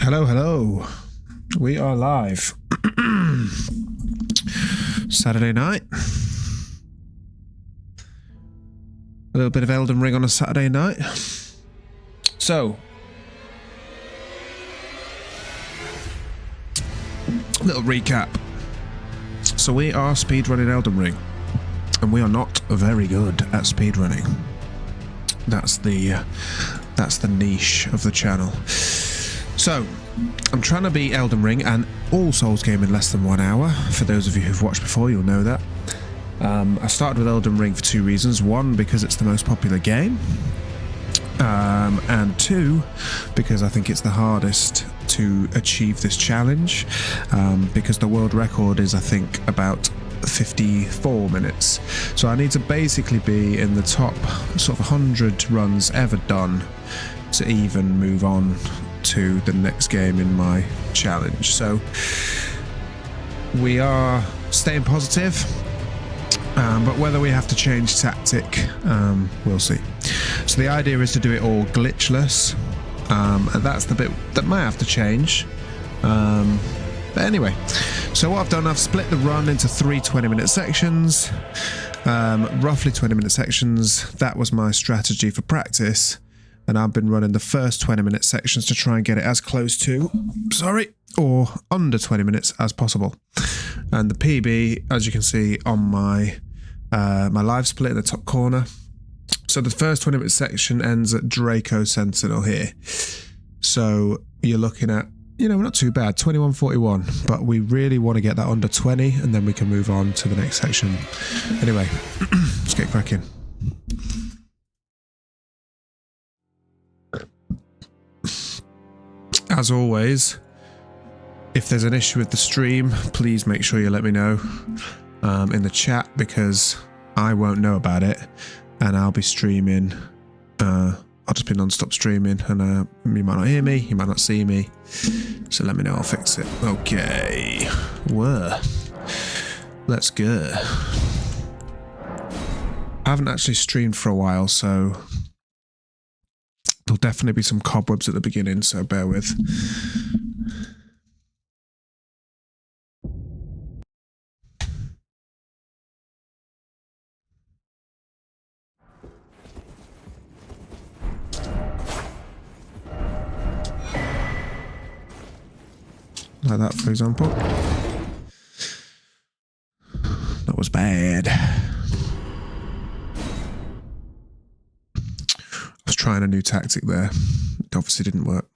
Hello, hello. We are live. Saturday night. A little bit of Elden Ring on a Saturday night. So, little recap. So we are speedrunning Elden Ring, and we are not very good at speedrunning. That's the niche of the channel. So, I'm trying to beat Elden Ring and all Souls game in less than 1 hour. For those of you who've watched before, you'll know that. I started with Elden Ring for two reasons. One, because it's the most popular game. And two, because I think it's the hardest to achieve this challenge. Because the world record is, I think, about 54 minutes. So I need to basically be in the top sort of 100 runs ever done to even move on to the next game in my challenge. So we are staying positive, but whether we have to change tactic, we'll see. So the idea is to do it all glitchless, and that's the bit that might have to change. But anyway, so what I've done, I've split the run into 3 20-minute sections, roughly 20-minute sections. That was my strategy for practice. And I've been running the first 20-minute sections to try and get it as close to, or under 20 minutes as possible. And the PB, as you can see on my my live split in the top corner. So the first 20-minute section ends at Draco Sentinel here. So you're looking at, you know, not too bad, 21:41, but we really want to get that under 20, and then we can move on to the next section. Anyway, let's get cracking. As always, if there's an issue with the stream, please make sure you let me know in the chat, because I won't know about it, and I'll be streaming. I'll just be non-stop streaming, and you might not hear me, you might not see me, so let me know, I'll fix it. Okay, let's go. I haven't actually streamed for a while, so there'll definitely be some cobwebs at the beginning, so bear with. Like that, for example. That was bad. I was trying a new tactic there. It obviously didn't work.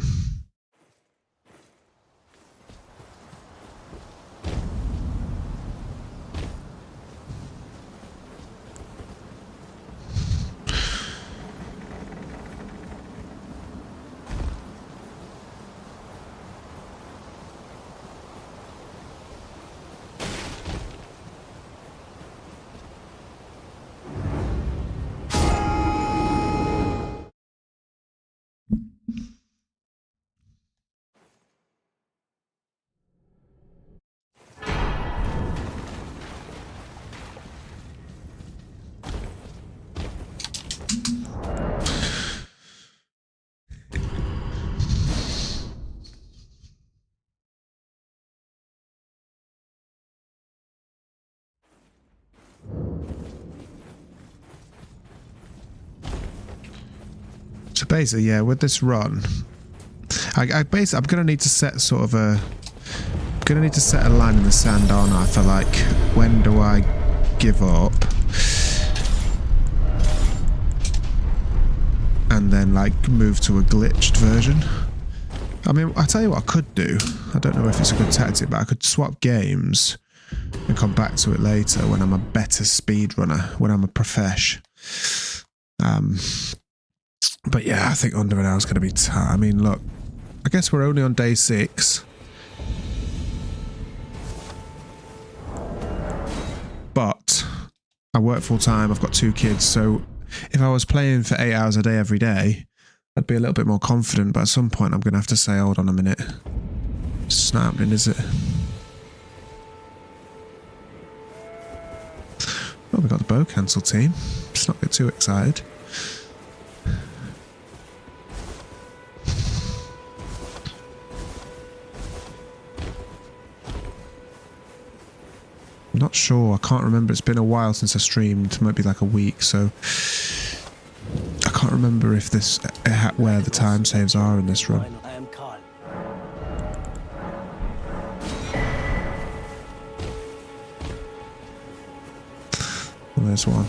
So basically, yeah, with this run, I'm gonna need to set sort of a, a line in the sand, aren't I? For like, when do I give up? And then like move to a glitched version. I mean, I tell you what I could do. I don't know if it's a good tactic, but I could swap games and come back to it later when I'm a better speedrunner, when I'm a profesh. But yeah, I think under an hour is going to be tight. I mean, look, I guess we're only on day 6. But I work full time, I've got 2 kids, so if I was playing for 8 hours a day every day, I'd be a little bit more confident, but at some point I'm going to have to say, hold on a minute. It's not happening, is it? Oh, we got the bow cancel team. Let's not get too excited. sure. I can't remember. It's been a while since I streamed. It might be like a week, so I can't remember if this where the time saves are in this run. Well, there's one.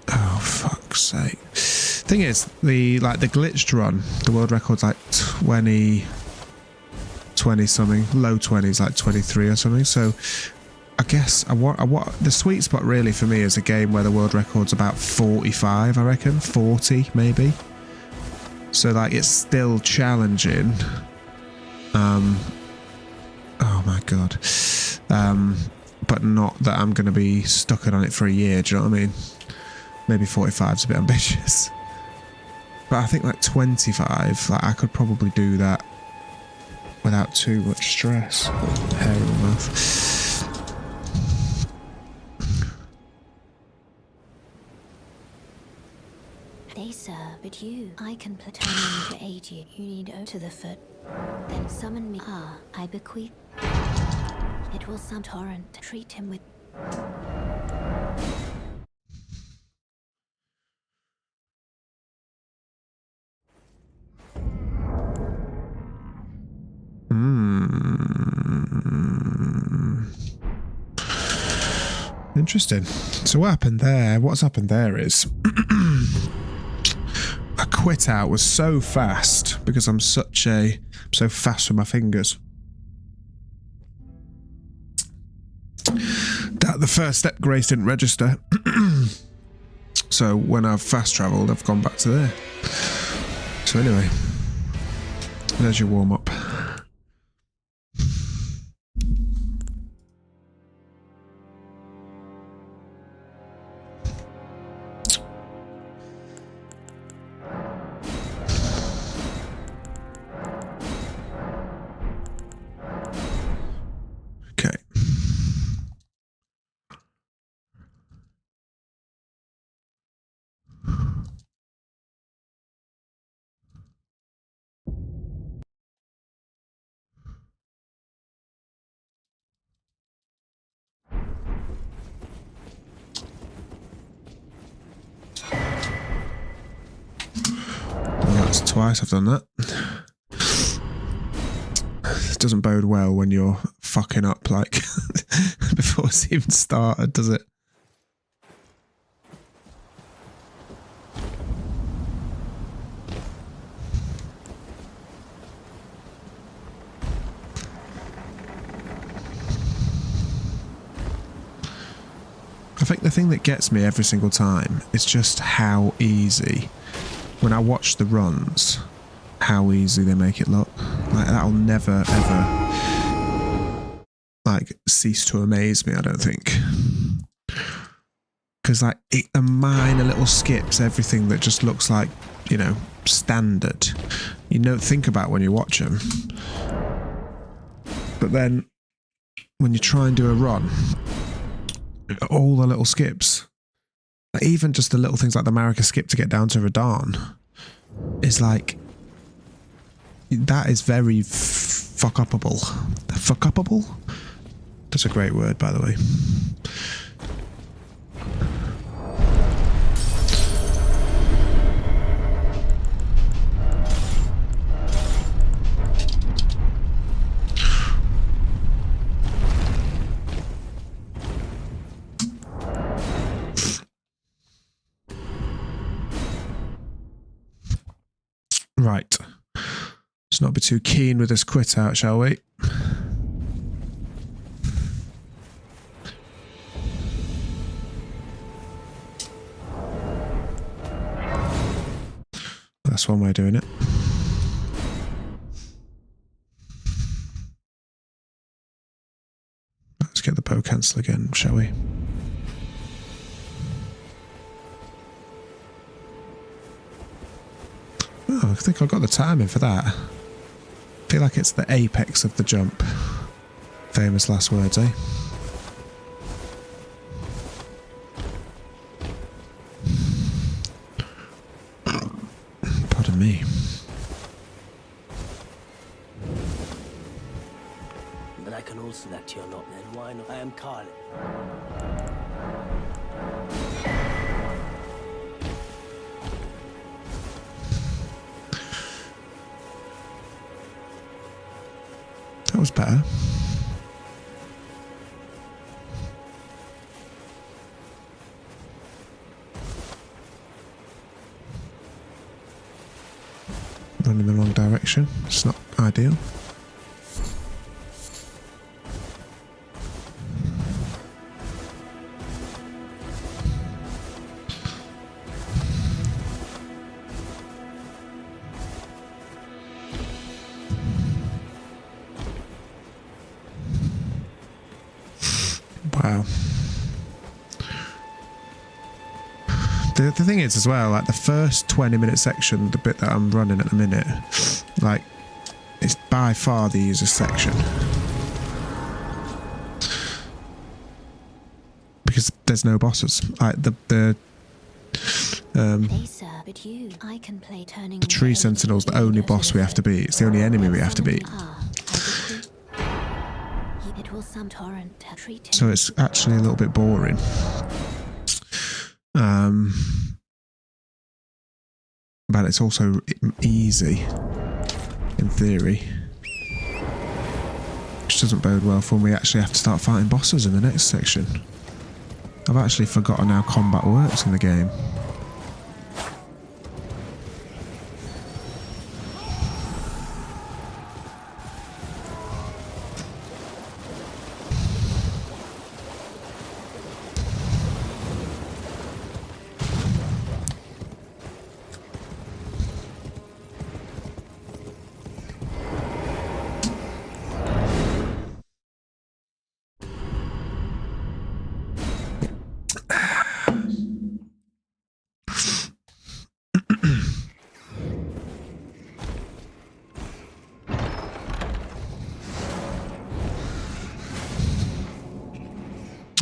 Oh, fuck's sake. Thing is, the glitched run, the world record's like 20 something, low 20s, like 23 or something. So I guess I want the sweet spot really for me is a game where the world record's about 45, I reckon, 40 maybe. So like it's still challenging. Oh my god. But not that I'm going to be stuck on it for a year, do you know what I mean? Maybe 45 is a bit ambitious. But I think like 25, like I could probably do that without too much stress. Hair in my mouth. They serve, but you, I can plutonium to aid you. You need to the foot. Then summon me. Ah, I bequeath. It will some torrent. Treat him with. Interesting. So what happened there? What's happened there is I quit out was so fast because I'm so fast with my fingers that the first step grace didn't register. So when I've fast travelled, I've gone back to there. So anyway, there's your warm up. Twice I've done that. It doesn't bode well when you're fucking up like before it's even started, does it? I think the thing that gets me every single time is just how easy, when I watch the runs, how easy they make it look. Like that'll never ever like cease to amaze me, I don't think. Because like the minor little skips, everything that just looks like, you know, standard, you don't think about when you watch them. But then when you try and do a run, all the little skips, even just the little things like the Marika skip to get down to Radahn, is like, that is very fuck-upable. Fuck-upable? That's a great word, by the way. Right. Let's not be too keen with this quit out, shall we? That's one way of doing it. Let's get the bow cancel again, shall we? Oh, I think I got the timing for that. I feel like it's the apex of the jump. Famous last words, eh? But I can also that you're not, then why not? I am Carlin. That was better. Run in the wrong direction. It's not ideal. Wow. The thing is as well, like the first 20-minute section, the bit that I'm running at the minute, like it's by far the easiest section. Because there's no bosses. Like the tree sentinel's the only boss we have to beat. It's the only enemy we have to beat. So it's actually a little bit boring. But it's also easy, in theory. Which doesn't bode well for when we actually have to start fighting bosses in the next section. I've actually forgotten how combat works in the game.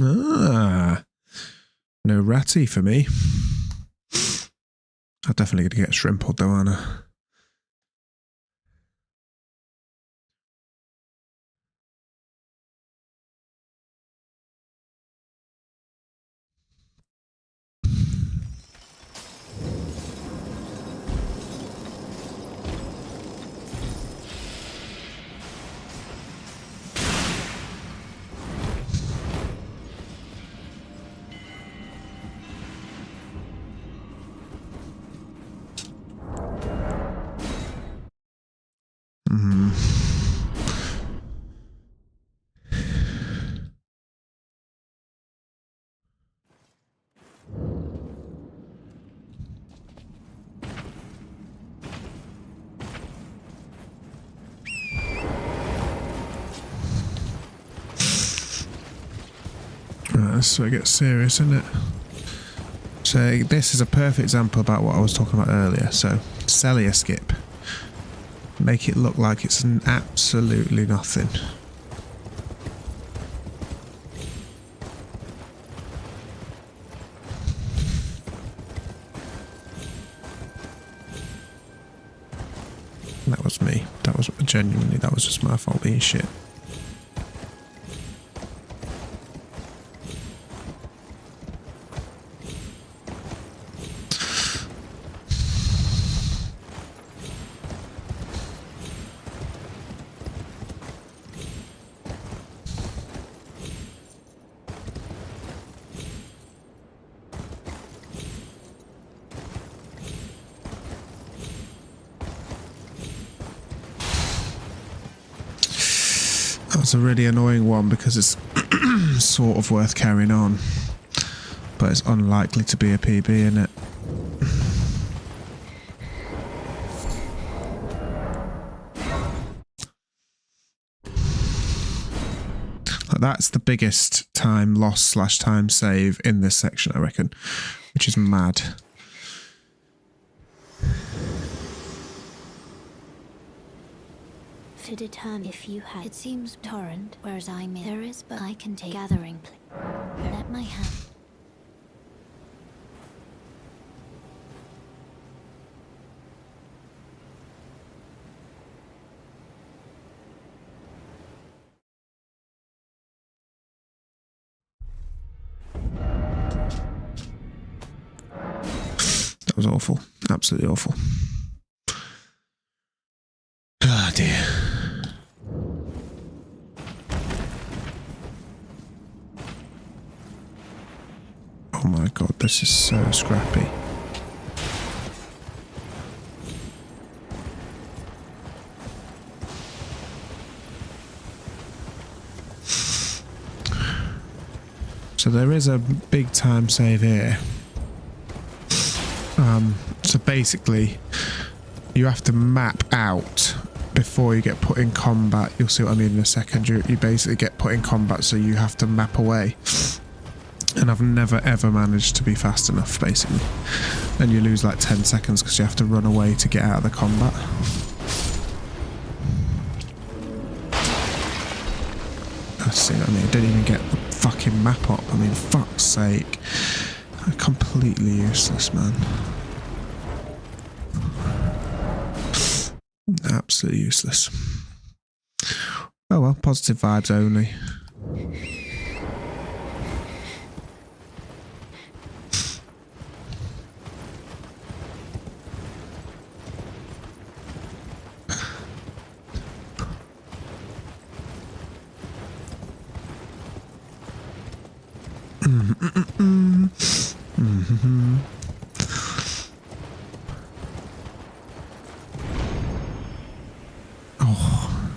Ah, no ratty for me. I'm definitely going to get shrimpled though, aren't I? Right, this is where it gets serious, isn't it? So this is a perfect example about what I was talking about earlier. So Celia skip. Make it look like it's an absolutely nothing. That was me. That was genuinely, that was just my fault being shit. That's a really annoying one because it's sort of worth carrying on, but it's unlikely to be a PB, isn't it? That's the biggest time loss / time save in this section, I reckon, which is mad. To determine if you had, it seems torrent, whereas I'm in. There is, but I can take gathering. Let my hand. That was awful. Absolutely awful. Ah, dear. Oh my god, this is so scrappy. So there is a big time save here. So basically, you have to map out before you get put in combat. You'll see what I mean in a second. You basically get put in combat, so you have to map away. And I've never ever managed to be fast enough, basically. And you lose like 10 seconds because you have to run away to get out of the combat. I see what I mean. I didn't even get the fucking map up. I mean, fuck's sake. Completely useless, man. Absolutely useless. Oh well, positive vibes only. Oh.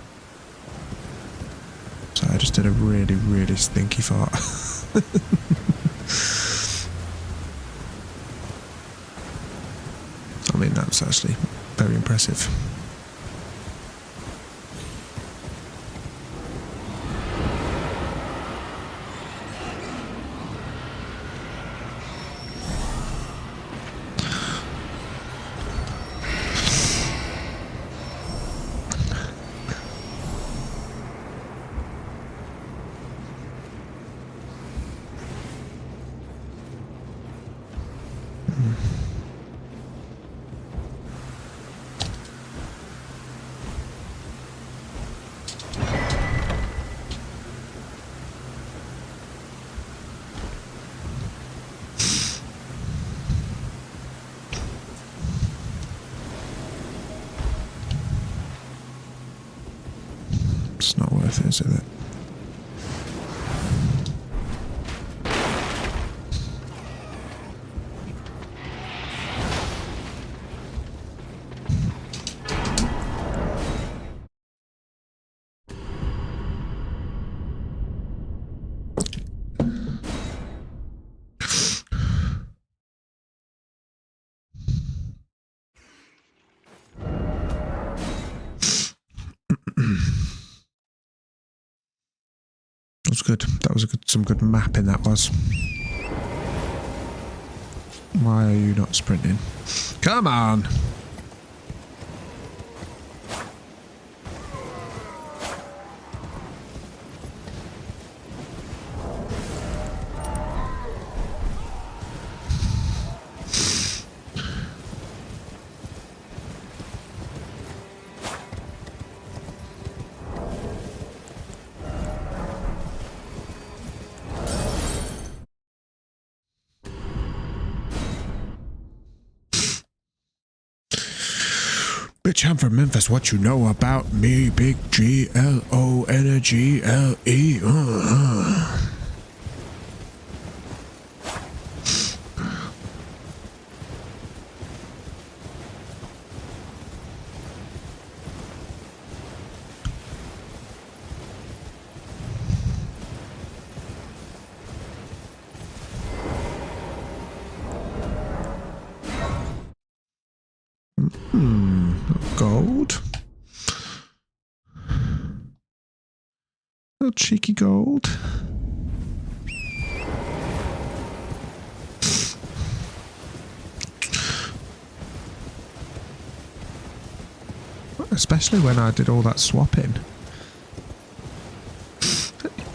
So I just did a really, really stinky fart. I mean, that's actually very impressive. It's not worth it, is it? That was good. That was some good mapping, that was. Why are you not sprinting? Come on! Bitch, I'm from Memphis. What you know about me? Big G-L-O N-G-L-E. Gold. Little cheeky gold. Especially when I did all that swapping.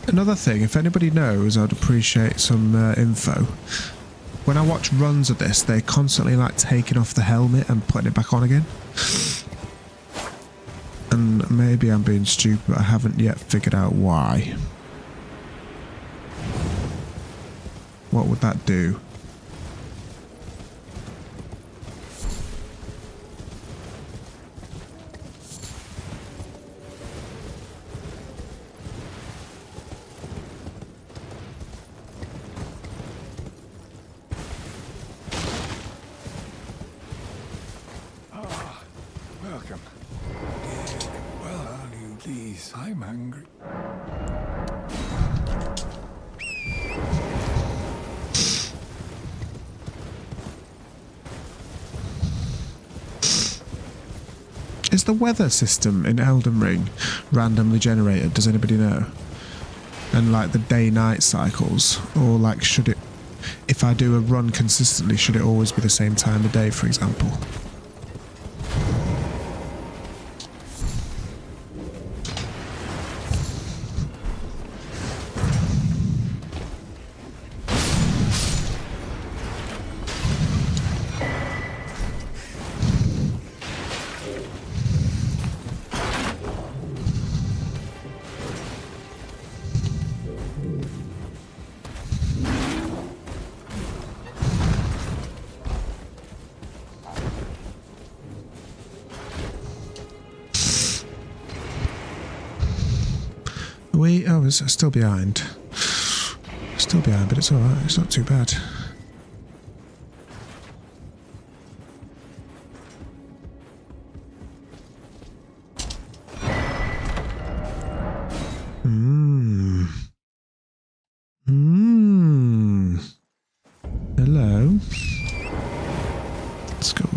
Another thing, if anybody knows, I'd appreciate some info. When I watch runs of this, they're constantly like taking off the helmet and putting it back on again. And maybe I'm being stupid, but I haven't yet figured out why. What would that do? angry. Is the weather system in Elden Ring randomly generated? Does anybody know? And like the day-night cycles, or like should it, if I do a run consistently, should it always be the same time of day, for example? Oh, it's still behind. Still behind, but it's alright. It's not too bad. Hello. Let's go.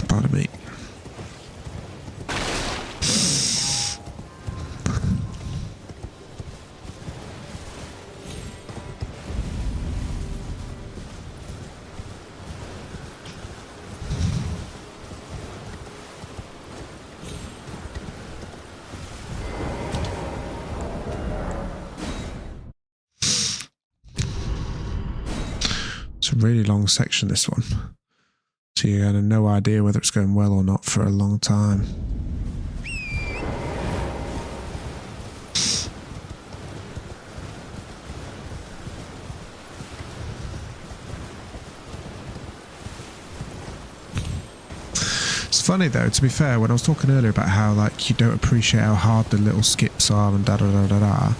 Pardon me. It's a really long section, this one. So you have no idea whether it's going well or not for a long time. It's funny though, to be fair, when I was talking earlier about how like you don't appreciate how hard the little skips are and da da da da da.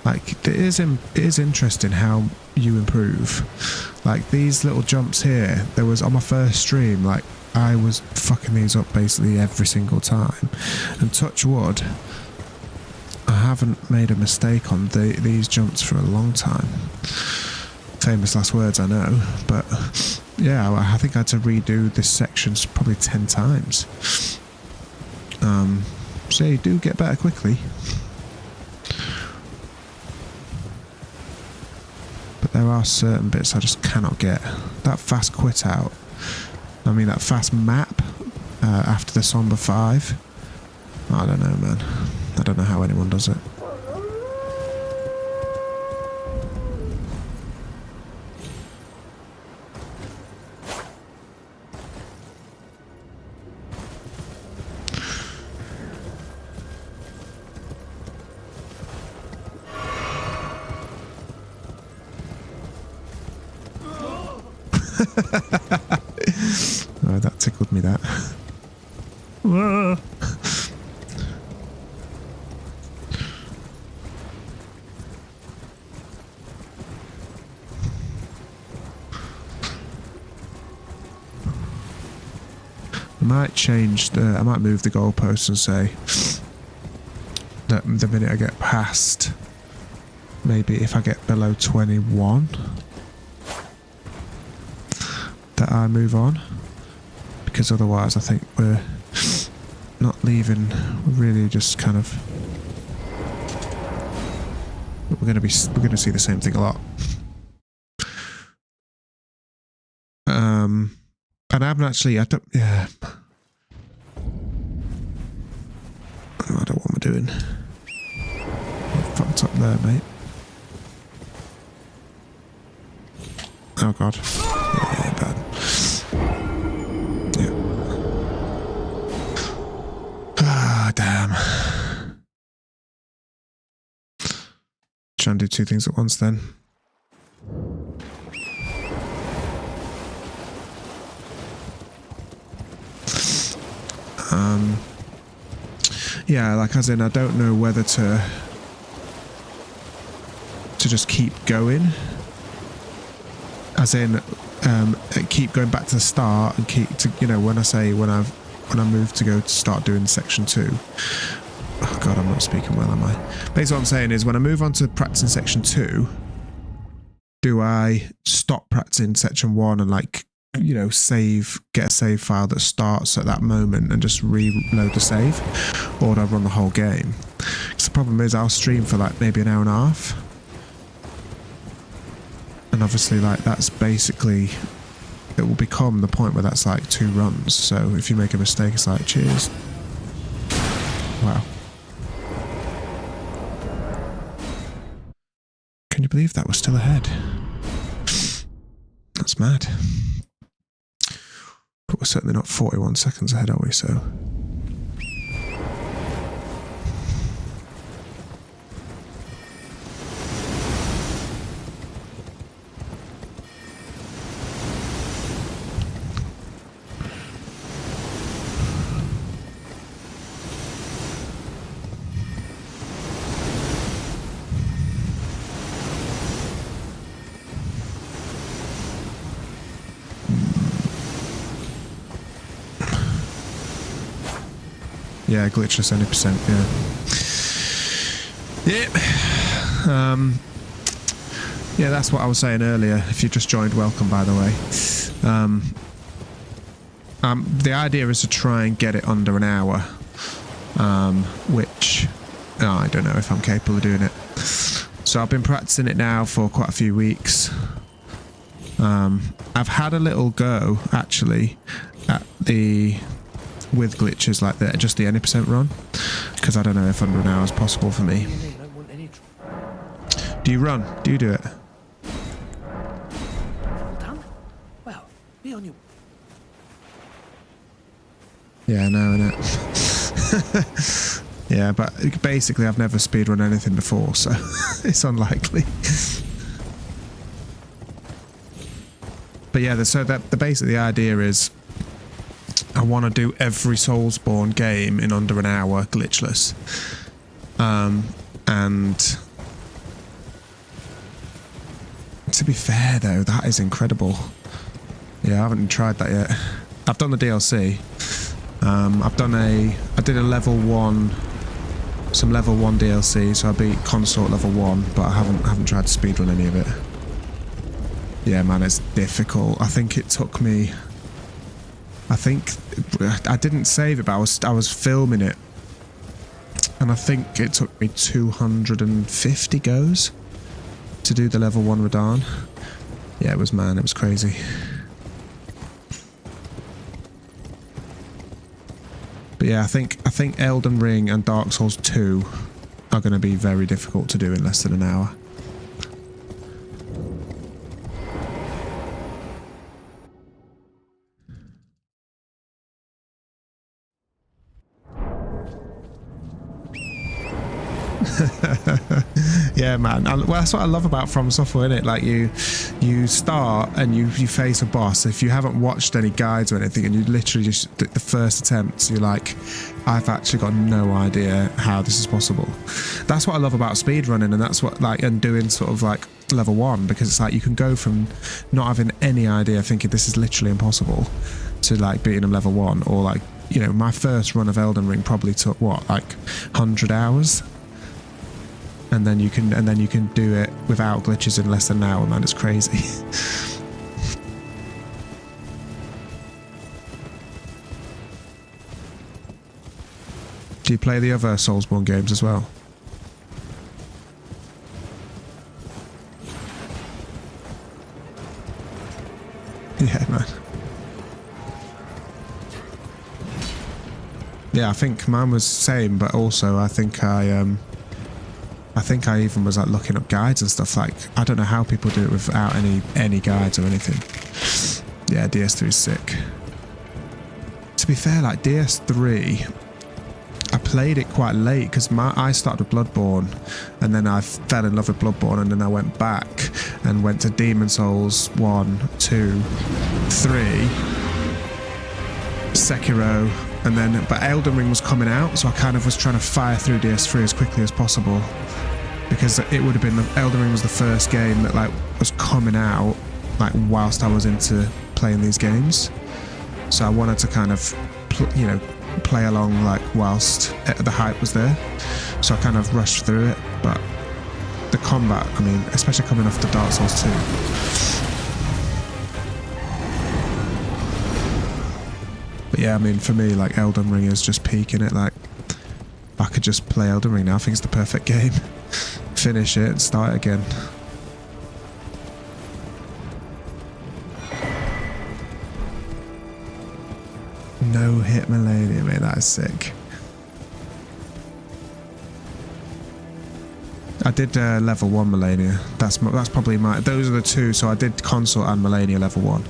Like it is interesting how you improve. Like these little jumps here, there was on my first stream, like I was fucking these up basically every single time. And touch wood, I haven't made a mistake on these jumps for a long time. Famous last words, I know, but yeah, I think I had to redo this section probably 10 times. So you do get better quickly. There are certain bits I just cannot get. That fast quit out. I mean, that fast map after the Somber 5. I don't know, man. I don't know how anyone does it. Oh, that tickled me, that. Whoa. I might change I might move the goalposts and say that the minute I get past, maybe if I get below 21, that I move on, because otherwise I think we're not leaving. We're really just kind of we're going to see the same thing a lot. And I haven't actually. I don't know what I'm doing. I fucked up there, mate. Oh god. Yeah, bad. Yeah. Ah, damn. Try and do two things at once then. Yeah, like as in I don't know whether to to just keep going, as in keep going back to the start and keep to, you know, when I move to go to start doing section 2. Oh god, I'm not speaking well, am I? Basically what I'm saying is when I move on to practicing section 2, do I stop practicing section 1 and like, you know, get a save file that starts at that moment and just reload the save, or do I run the whole game? Because the problem is I'll stream for like maybe an hour and a half, and obviously like that's basically, it will become the point where that's like 2 runs, so if you make a mistake it's like cheers. Wow. Can you believe that we're still ahead? That's mad. But we're certainly not 41 seconds ahead, are we? So. Yeah, glitchless 100%, yeah. Yep. Yeah, that's what I was saying earlier. If you just joined, welcome, by the way. The idea is to try and get it under an hour, which I don't know if I'm capable of doing it. So I've been practicing it now for quite a few weeks. I've had a little go, actually, at with glitches like that, just the 80% run, because I don't know if under an hour is possible for me. Do you run? Do you do it? Well, be on your... Yeah, no, innit? Yeah, but basically I've never speedrun anything before, so it's unlikely. But yeah, so basically the idea is I want to do every Soulsborne game in under an hour, glitchless. And to be fair though, that is incredible. Yeah, I haven't tried that yet. I've done the DLC. I did a level 1, some level 1 DLC, so I beat Consort level 1, but I haven't tried to speedrun any of it. Yeah, man, it's difficult. I think it took me... I didn't save it, but I was filming it, and I think it took me 250 goes to do the level 1 Radahn. Yeah, it was crazy. But yeah, I think Elden Ring and Dark Souls 2 are going to be very difficult to do in less than an hour. Yeah, man. Well, that's what I love about From Software, innit? Like you start and you face a boss. If you haven't watched any guides or anything, and you literally just the first attempt, you're like, I've actually got no idea how this is possible. That's what I love about speedrunning, and that's what and doing sort of like level 1, because it's like you can go from not having any idea, thinking this is literally impossible, to like beating them level 1, or like, you know, my first run of Elden Ring probably took what, like 100 hours. And then you can do it without glitches in less than an hour, man. It's crazy. Do you play the other Soulsborne games as well? Yeah, man. Yeah, I think mine was the same, but also I think I even was like looking up guides and stuff. Like, I don't know how people do it without any guides or anything. Yeah, DS3 is sick. To be fair, like DS3, I played it quite late because I started with Bloodborne, and then I fell in love with Bloodborne, and then I went back and went to Demon Souls 1, 2, 3, Sekiro, and then, but Elden Ring was coming out, so I kind of was trying to fire through DS3 as quickly as possible because it would have been Elden Ring was the first game that like was coming out like whilst I was into playing these games, so I wanted to kind of play along like whilst the hype was there, so I kind of rushed through it. But the combat, I mean, especially coming off the Dark Souls 2, but yeah, I mean, for me, like Elden Ring is just peaking it. Like I could just play Elden Ring now. I think it's the perfect game. Finish it and start again. No hit Melania, mate. That is sick. I did level 1 Melania. That's probably my. Those are the two. So I did Consort and Melania level 1.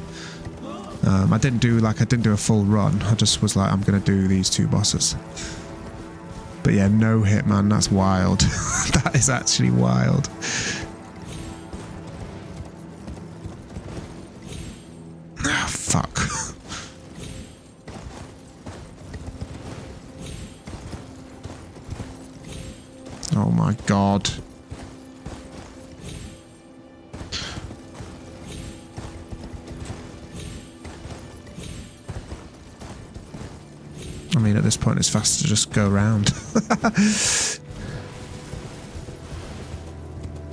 I didn't do a full run. I just was like, I'm gonna do these two bosses. But yeah, no hit, man. That's wild. That is actually wild. Ah, fuck. Oh my god. I mean, at this point, it's faster to just go around.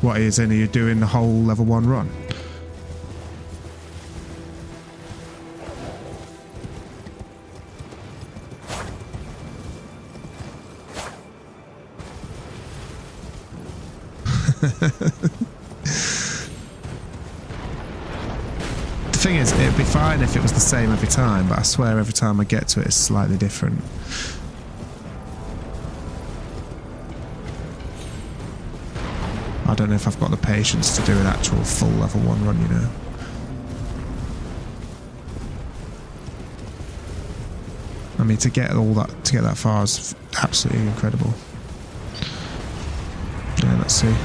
What are you doing the whole level 1 run? The thing is, it'd be fine if it was the same every time, but I swear every time I get to it, it's slightly different. I don't know if I've got the patience to do an actual full level 1 run, you know. I mean, to get that far is absolutely incredible. Yeah, let's see.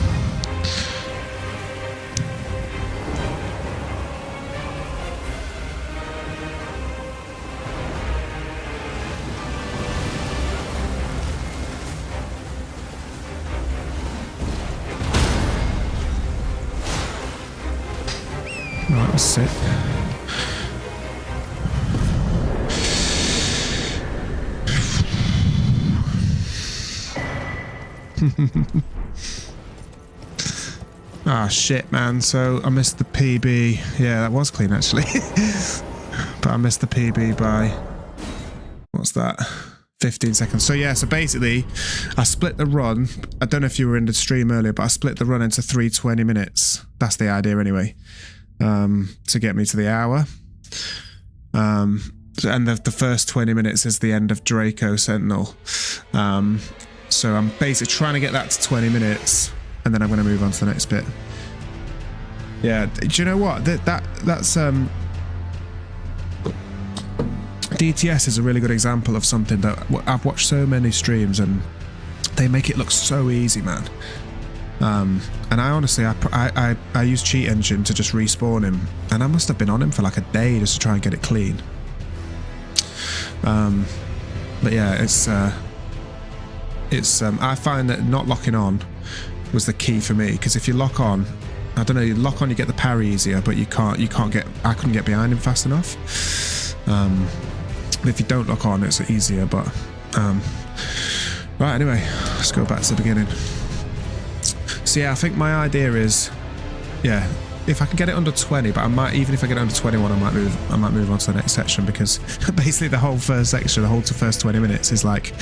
Right, that's sick. Ah, shit, man. So I missed the PB. Yeah, that was clean, actually. But I missed the PB by... What's that? 15 seconds. So yeah, so basically, I split the run. I don't know if you were in the stream earlier, but I split the run into 3 20 minutes. That's the idea, anyway. To get me to the hour. And the first 20 minutes is the end of Draco Sentinel. So I'm basically trying to get that to 20 minutes, and then I'm going to move on to the next bit. Yeah, do you know what? That's DTS is a really good example of something that I've watched so many streams, and they make it look so easy, man. And I honestly, I use Cheat Engine to just respawn him, and I must have been on him for like a day just to try and get it clean. But yeah, I find that not locking on was the key for me, because if you lock on, I don't know, you lock on, you get the parry easier, but I couldn't get behind him fast enough. If you don't lock on, it's easier. But right, anyway, let's go back to the beginning. So yeah, I think my idea is, yeah, if I can get it under 20, but I might, even if I get it under 21, I might move on to the next section, because basically the whole first section, the whole first 20 minutes is like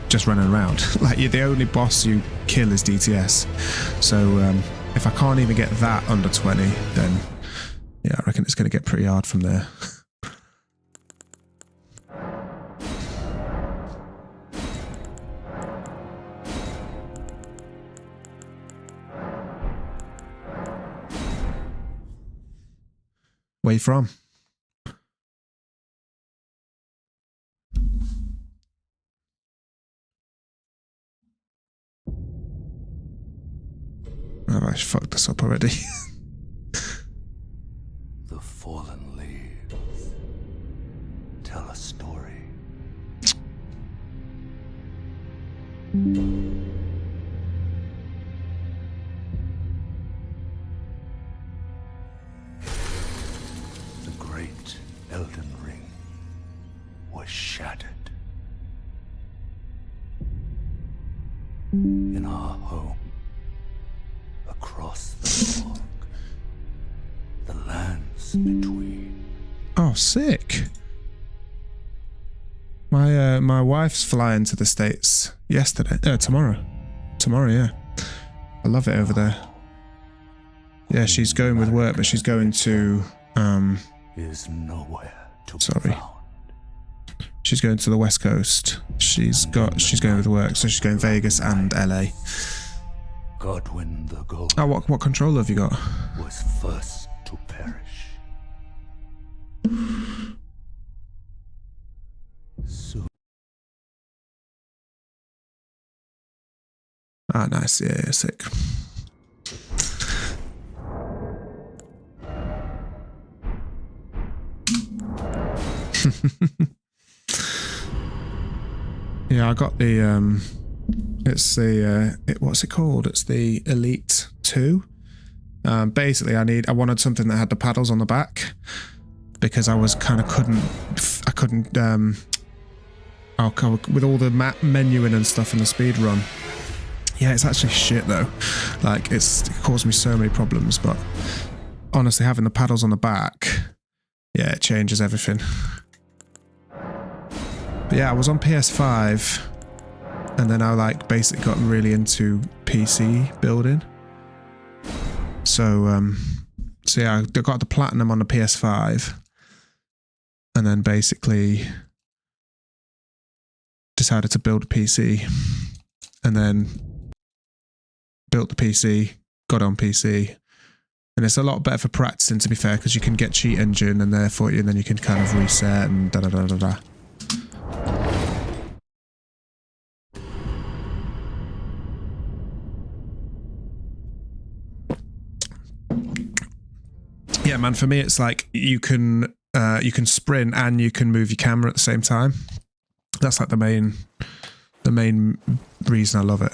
just running around. Like, you're the only boss you kill is DTS. So if I can't even get that under 20, then yeah, I reckon it's going to get pretty hard from there. Where you from? Oh, I fucked this up already. The fallen leaves tell a story. great Elden Ring was shattered. In our home, across the fog, the lands between. Oh, sick. My wife's flying to the States tomorrow. Tomorrow, yeah. I love it over there. Yeah, she's going with work, but she's going to Is nowhere to be sorry. found. She's going to the West Coast. She's going with work, so she's going Vegas and LA. Godwin the Gold Oh, what controller have you got? was first to perish. Soon Ah, nice. Yeah, sick. Yeah, I got the it's the what's it called? It's the Elite 2. Basically I wanted something that had the paddles on the back because I was kind of couldn't with all the menuing and stuff in the speed run. Yeah, it's actually shit though. Like it caused me so many problems, but honestly having the paddles on the back, yeah, it changes everything. But yeah, I was on PS5 and then I like basically got really into PC building. So yeah, I got the platinum on the PS5 and then basically decided to build a PC and then built the PC, got on PC. And it's a lot better for practicing, to be fair, because you can get cheat engine and therefore and then you can kind of reset and da da da da da. Yeah, man, for me it's like you can sprint and you can move your camera at the same time. That's like the main reason I love it.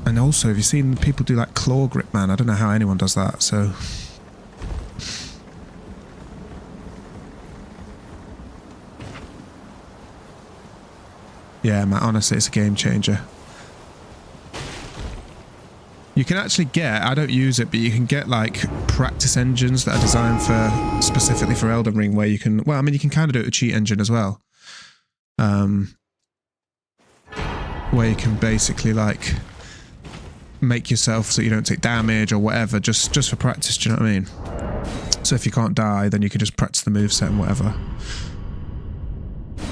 And also, have you seen people do like claw grip, man? I don't know how anyone does that, so... Yeah, man, honestly, it's a game changer. You can actually get, I don't use it, but you can get like practice engines that are designed for, specifically for Elden Ring, where you can, well, I mean, you can kind of do it with cheat engine as well. Where you can basically like make yourself so you don't take damage or whatever, just for practice, do you know what I mean? So if you can't die, then you can just practice the moveset and whatever.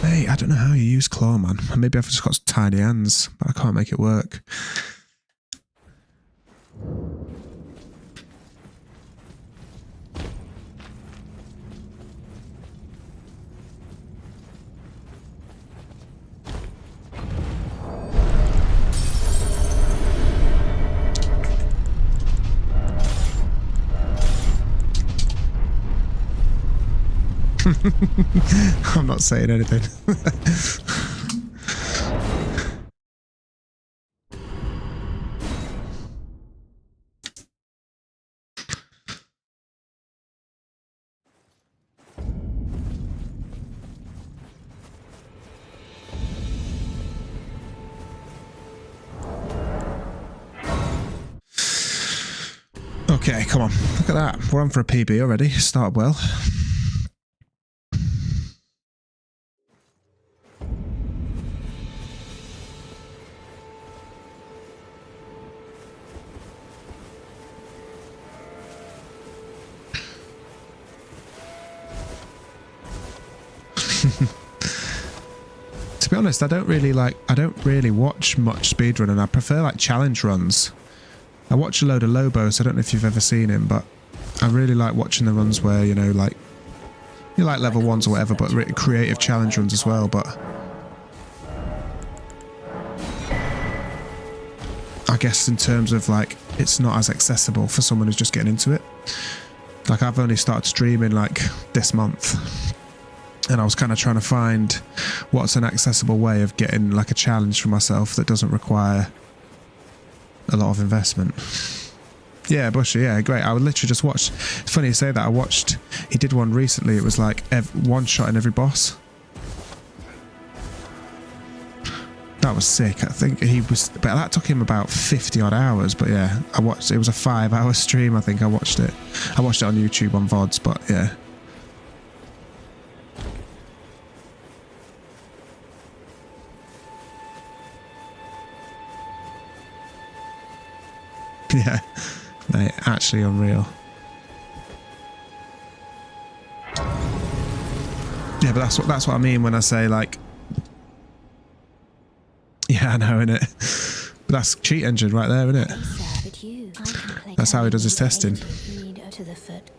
Hey, I don't know how you use claw, man. Maybe I've just got tiny hands, but I can't make it work. I'm not saying anything. Okay, come on. Look at that. We're on for a PB already. Started well. To be honest, I don't really watch much speedrunning. I prefer like challenge runs. I watch a load of Lobos. I don't know if you've ever seen him, but I really like watching the runs where, you know, like you like level ones or whatever, but really creative challenge runs as well. But I guess in terms of like, it's not as accessible for someone who's just getting into it. Like I've only started streaming like this month. And I was kind of trying to find what's an accessible way of getting like a challenge for myself that doesn't require a lot of investment. Yeah, Bushy, yeah, great. I would literally just watch. It's funny you say that. He did one recently. It was like one shot in every boss. That was sick. I think but that took him about 50 odd hours. But yeah, it was a 5-hour stream. I think I watched it. I watched it on YouTube on VODs, but yeah. Yeah, mate, actually unreal. Yeah, but that's what I mean when I say like, yeah, I know, innit? But that's cheat engine right there, isn't it? That's how he does his testing. To the foot.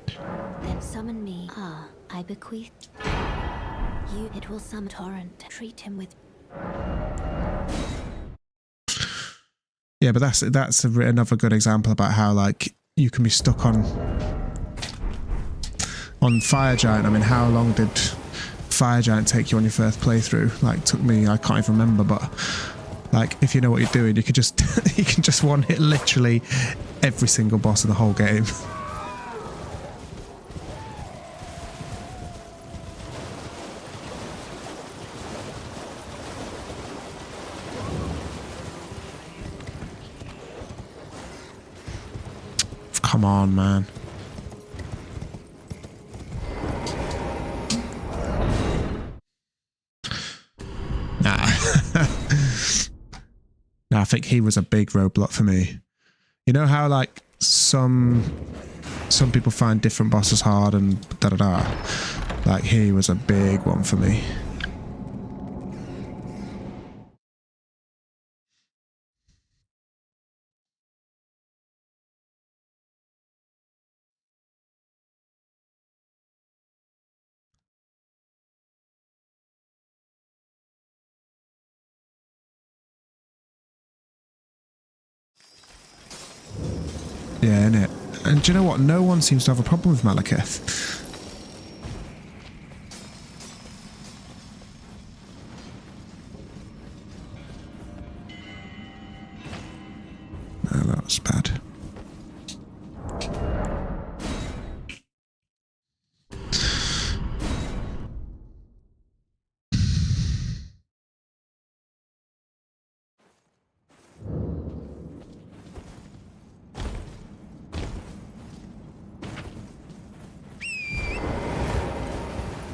Then summon me. I bequeath you. It will summon torrent. Treat him with. Yeah, but that's another good example about how like you can be stuck on Fire Giant. I mean, how long did Fire Giant take you on your first playthrough? Like, took me, I can't even remember, but like if you know what you're doing, you could just you can just one hit literally every single boss of the whole game. Come on, man. Nah. Nah, I think he was a big roadblock for me. You know how like some people find different bosses hard and da-da-da. Like he was a big one for me. Yeah, innit? And do you know what? No one seems to have a problem with Malekith. Oh, that was bad.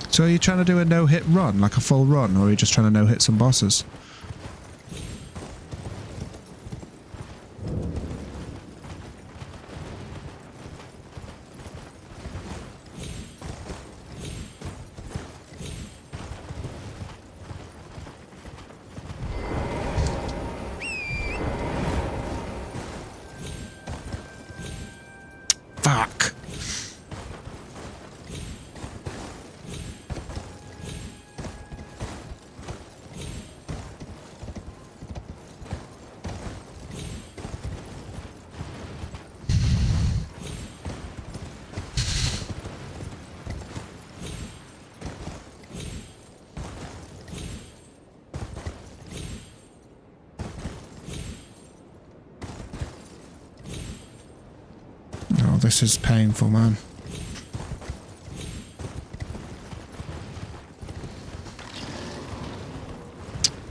So are you trying to do a no-hit run, like a full run, or are you just trying to no-hit some bosses? Fuck. Oh, this is painful, man.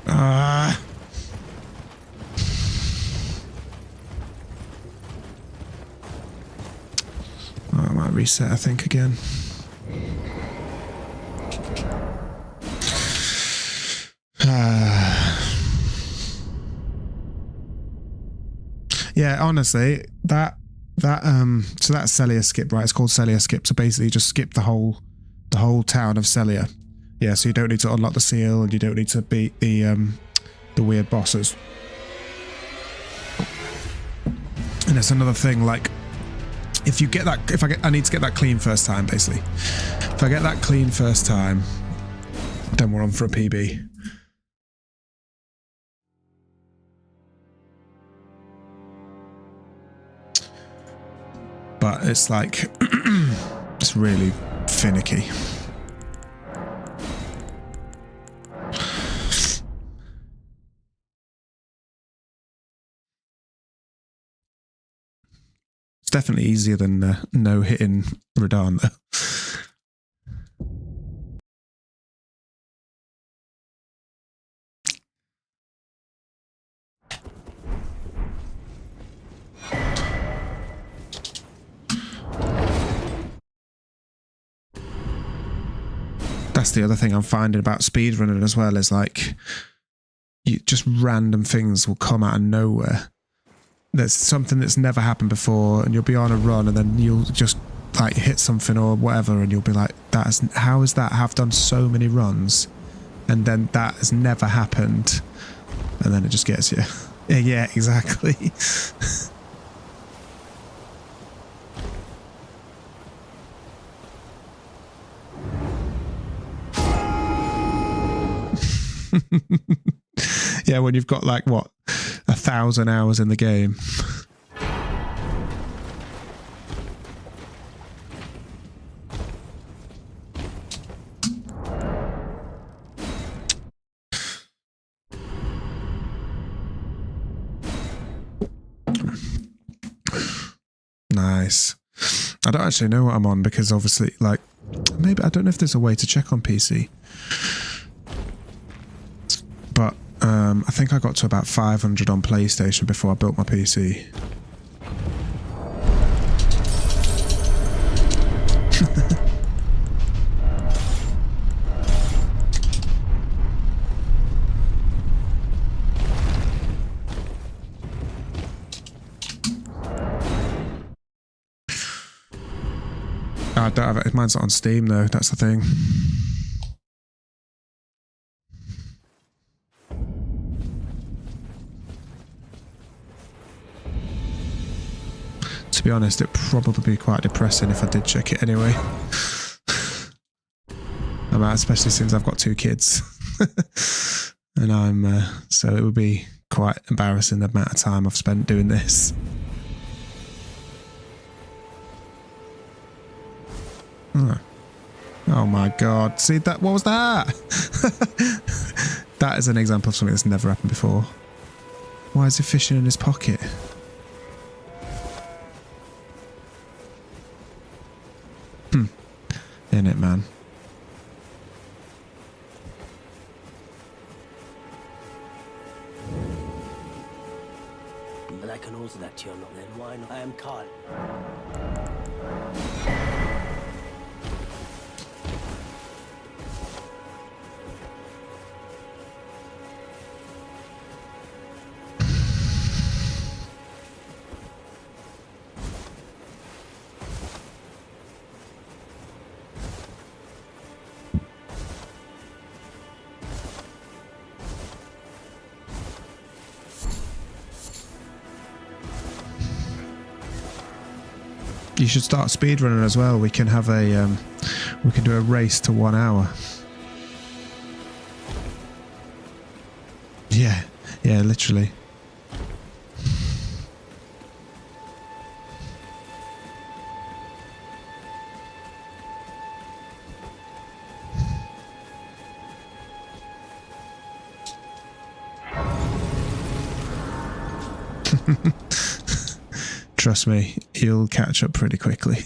Oh, I might reset, I think, again. Yeah, honestly, so that's Celia skip, right? It's called Celia skip. So basically, you just skip the whole town of Celia. Yeah, so you don't need to unlock the seal, and you don't need to beat the weird bosses. And it's another thing, like if you get that, I need to get that clean first time, basically. If I get that clean first time, then we're on for a PB. But it's like, it's really finicky. It's definitely easier than no hitting Radahn though. That's the other thing I'm finding about speedrunning as well, is like just random things will come out of nowhere. There's something that's never happened before and you'll be on a run and then you'll just like hit something or whatever and you'll be like, how is that? I've done so many runs and then that has never happened, and then it just gets you. Yeah, exactly. Yeah, when you've got like what, 1,000 hours in the game. Nice. I don't actually know what I'm on because obviously, like, maybe I don't know if there's a way to check on PC. But I think I got to about 500 on PlayStation before I built my PC. I don't have it. Mine's not on Steam though. That's the thing. To be honest, it'd probably be quite depressing if I did check it anyway. Especially since I've got 2 kids. And I'm, so it would be quite embarrassing the amount of time I've spent doing this. Oh my god. See that? What was that? That is an example of something that's never happened before. Why is he fishing in his pocket? In it, man. But I can also that you're not then. Why not? I am Carl. You should start speedrunning as well. We can have a we can do a race to 1 hour. Yeah, literally. Trust me, you'll catch up pretty quickly.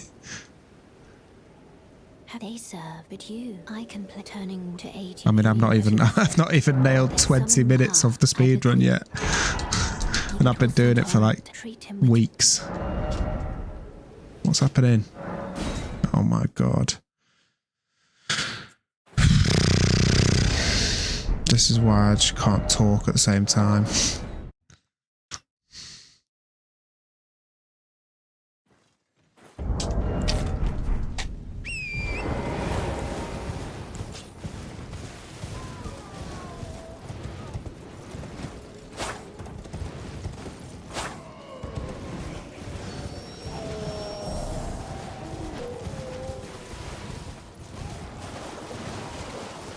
They serve, but I can play turning to age. I mean, I've not even nailed 20 minutes of the speedrun yet. And I've been doing it for like weeks. What's happening? Oh my god. This is why I just can't talk at the same time.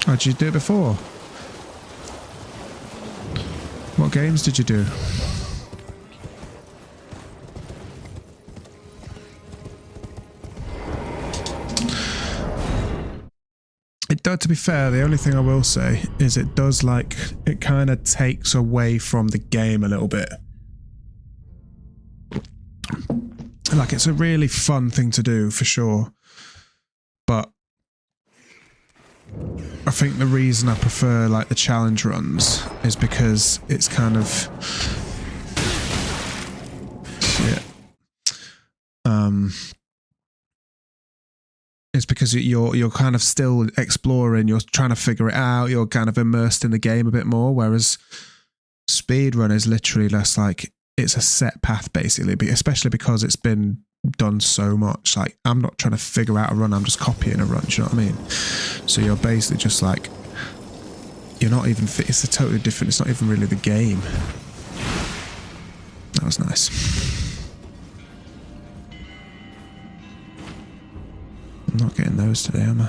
Oh, did you do it before? What games did you do? To be fair, the only thing I will say is it does like, it kind of takes away from the game a little bit. Like, it's a really fun thing to do for sure, but I think the reason I prefer like the challenge runs is because it's kind of shit. It's because you're kind of still exploring, you're trying to figure it out, you're kind of immersed in the game a bit more, whereas speedrun is literally just like, it's a set path basically, especially because it's been done so much. Like, I'm not trying to figure out a run, I'm just copying a run, do you know what I mean? So you're basically just like, you're not even fit, it's a totally different, it's not even really the game. That was nice. I'm not getting those today, am I?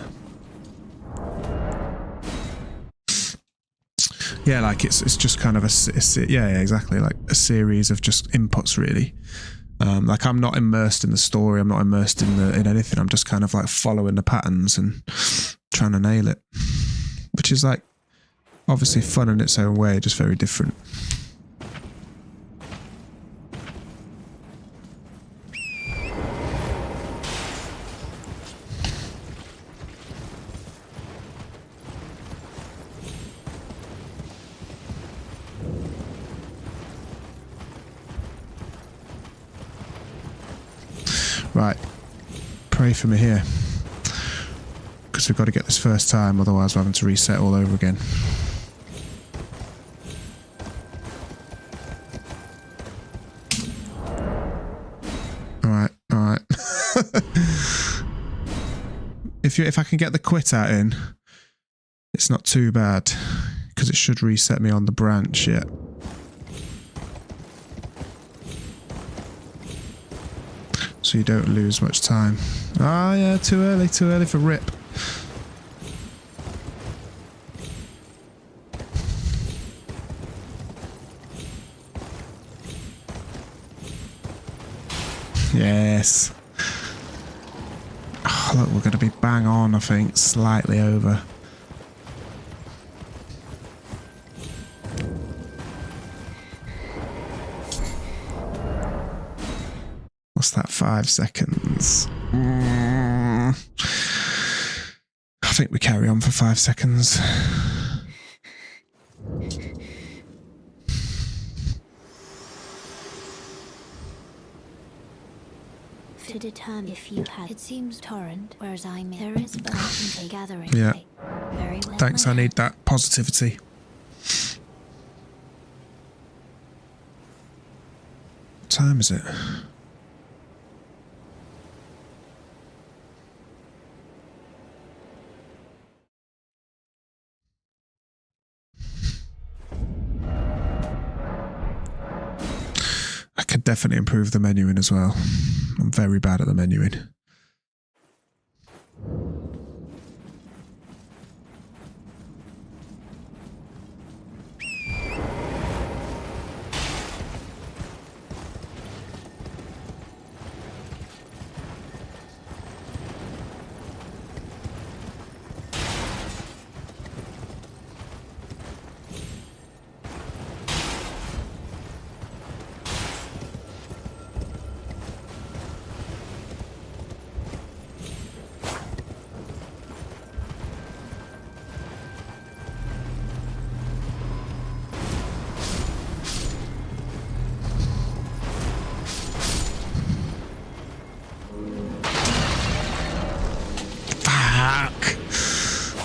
Yeah, like it's just kind of yeah, exactly, like a series of just inputs really. Like, I'm not immersed in the story, I'm not immersed in anything, I'm just kind of like following the patterns and trying to nail it, which is like obviously fun in its own way, just very different. Right, pray for me here, because we've got to get this first time, otherwise we're having to reset all over again. Alright, alright. If I can get the quit out in, it's not too bad, because it should reset me on the branch yet. So you don't lose much time. Ah, yeah, too early for rip. Yes. Oh, look, we're going to be bang on, I think, slightly over. What's that, 5 seconds? I think we carry on for 5 seconds. To determine if you had, it seems torrent, whereas I'm in. There is a gathering. Yeah. Very well. Thanks, I need that positivity. What time is it? I could definitely improve the menuing as well. I'm very bad at the menuing.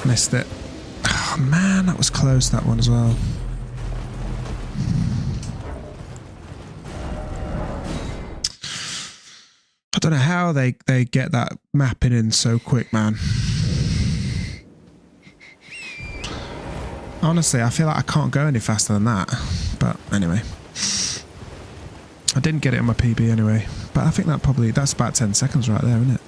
Missed it. Oh man, that was close, that one as well. I don't know how they get that mapping in so quick, man. Honestly, I feel like I can't go any faster than that. But anyway. I didn't get it on my PB anyway. But I think that's about 10 seconds right there, isn't it?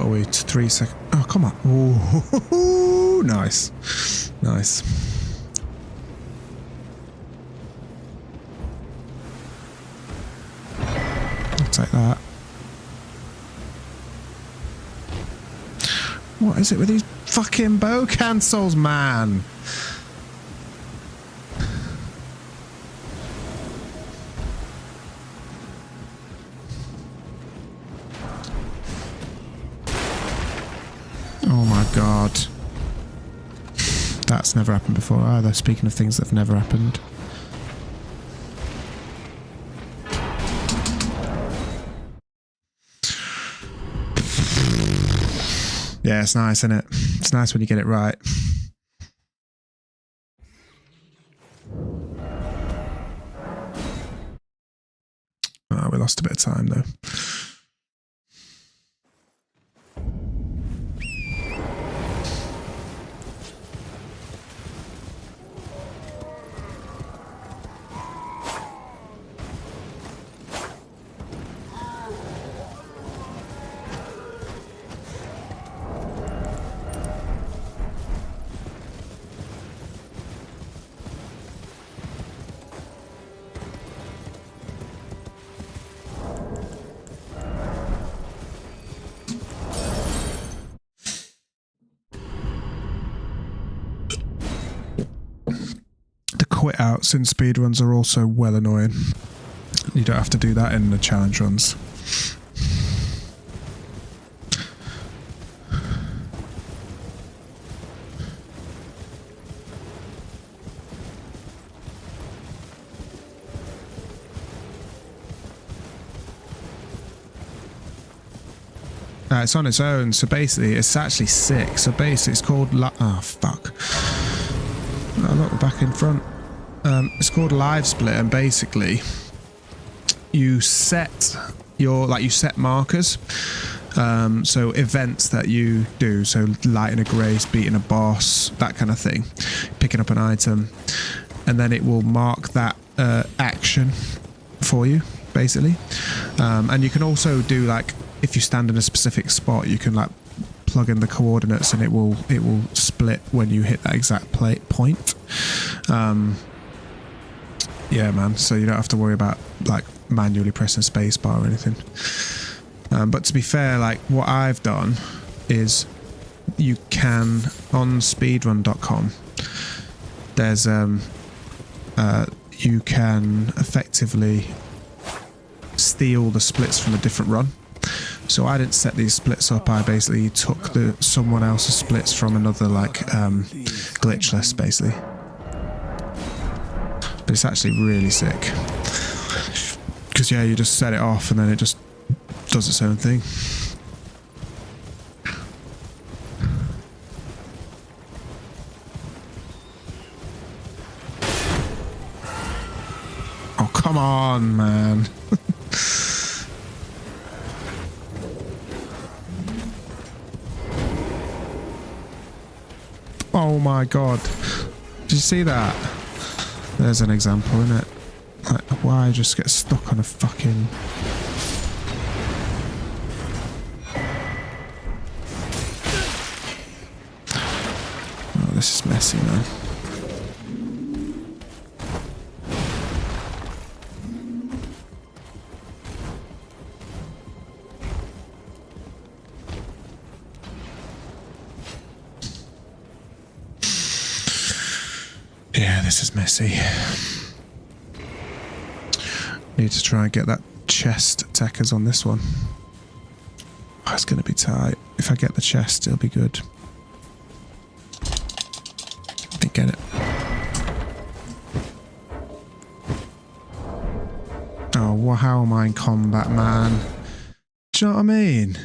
What are we? 3 seconds. Oh, come on. Ooh, nice. Nice. I'll take that. What is it with these fucking bow cancels, man? Oh my god. That's never happened before either, speaking of things that have never happened. Yeah, it's nice, isn't it? It's nice when you get it right. Oh, we lost a bit of time though. Quit outs in speedruns are also well annoying. You don't have to do that in the challenge runs. It's on its own, so basically it's actually 6. So basically it's called oh fuck. Oh, look, we're back in front. It's called Live Split, and basically you set your you set markers, so events that you do, so lighting a grace, beating a boss, that kind of thing, picking up an item, and then it will mark that action for you basically. And you can also do, like, if you stand in a specific spot, you can like plug in the coordinates and it will split when you hit that exact point. Yeah, man, so you don't have to worry about like manually pressing spacebar or anything. But to be fair, like, what I've done is you can, on speedrun.com, there's you can effectively steal the splits from a different run. So I didn't set these splits up, I basically took someone else's splits from another, like, glitch list basically. But it's actually really sick, because yeah, you just set it off and then it just does its own thing. Oh, come on, man. Oh my god. Did you see that? There's an example, isn't it? Like, why just get stuck on a fucking... Oh, this is messy, man. Yeah, this is messy. Need to try and get that chest techers on this one. Oh, it's going to be tight. If I get the chest, it'll be good. I didn't get it. Oh, well, how am I in combat, man? Do you know what I mean?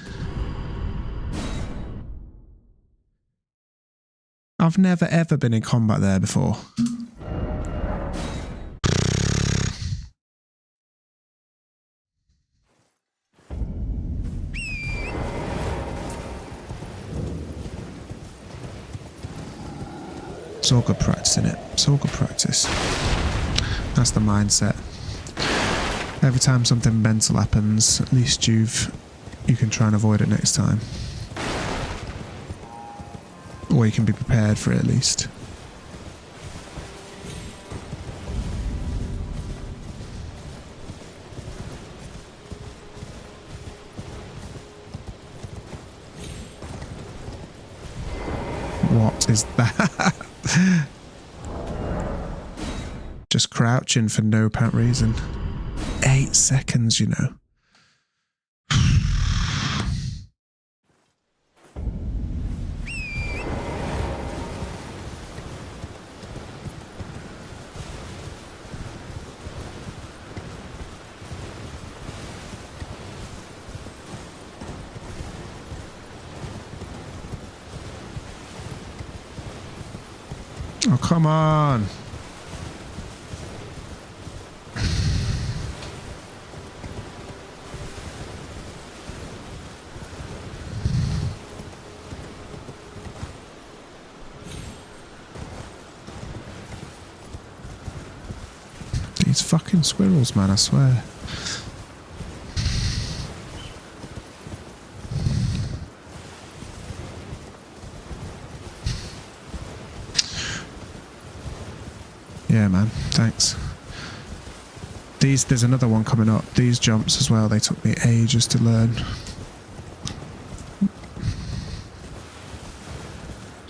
I've never ever been in combat there before. It's all good practice, isn't it? It's all good practice. That's the mindset. Every time something mental happens, at least you can try and avoid it next time. Or you can be prepared for it at least. What is that? Just crouching for no apparent reason. 8 seconds, you know. Oh, come on. These fucking squirrels, man, I swear. Yeah, man, thanks. There's another one coming up. These jumps as well, they took me ages to learn.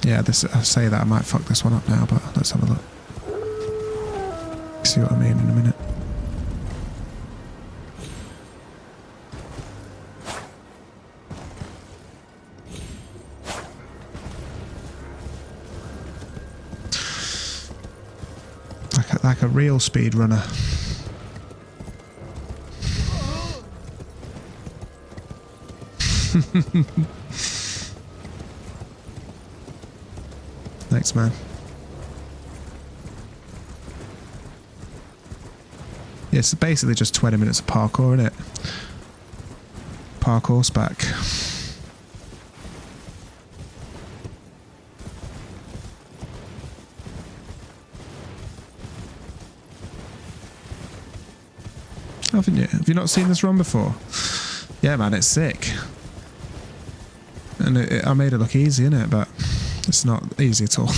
Yeah, I say that I might fuck this one up now, but let's have a look. See what I mean in a minute. Like a real speed runner. Thanks, man. Yeah, it's basically just 20 minutes of parkour, isn't it? Parkour's back. Haven't you? Have you not seen this run before? Yeah, man, it's sick. And I made it look easy, innit? But it's not easy at all.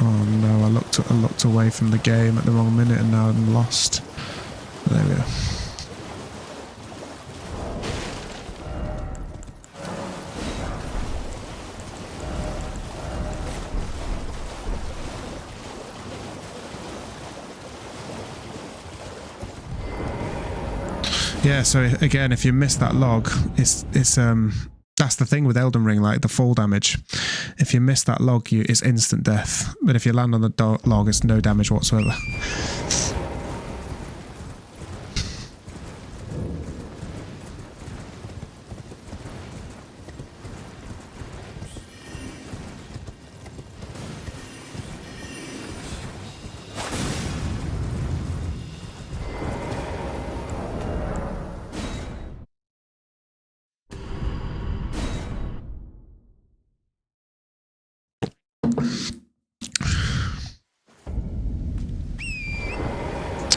Oh no, I looked away from the game at the wrong minute and now I'm lost. There we go. Yeah, so again, if you miss that log, it's that's the thing with Elden Ring, like the fall damage. If you miss that log, it's instant death. But if you land on the log, it's no damage whatsoever.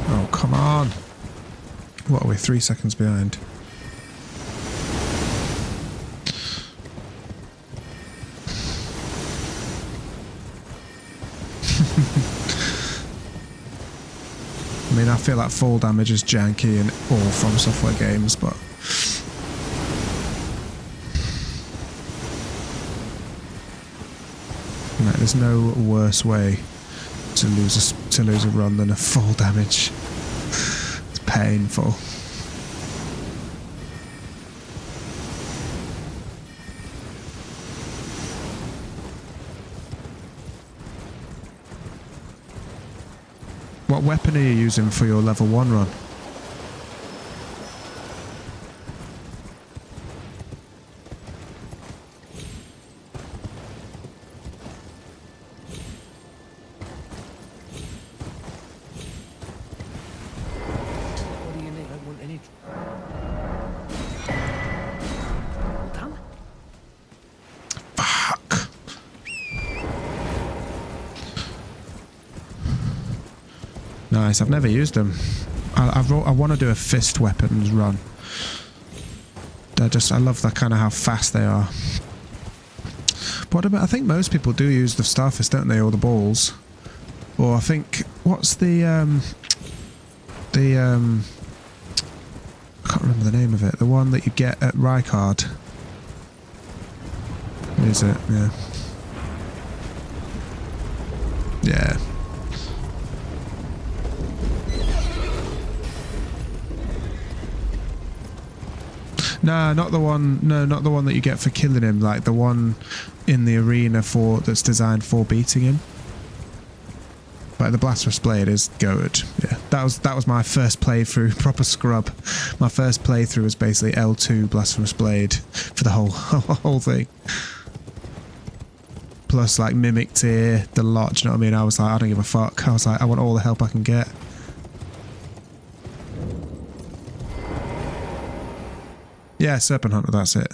Oh, come on. What are we, 3 seconds behind? I mean, I feel like fall damage is janky in all From Software games, but no, there's no worse way to lose a run than a fall damage. It's painful. What weapon are you using for your level 1 run? Nice, I've never used them. I want to do a fist weapons run. I love that kind of how fast they are. But I think most people do use the Starfist, don't they, or the balls? Or I think, what's the I can't remember the name of it. The one that you get at Rykard. What is it? Yeah. Yeah. No, not the one. No, not the one that you get for killing him. Like the one in the arena that's designed for beating him. Like the Blasphemous Blade is good. Yeah, that was my first playthrough. Proper scrub. My first playthrough was basically L2 Blasphemous Blade for the whole thing. Plus like Mimic Tier, the lot. Do you know what I mean? I was like, I don't give a fuck. I was like, I want all the help I can get. Yeah, Serpent Hunter, that's it.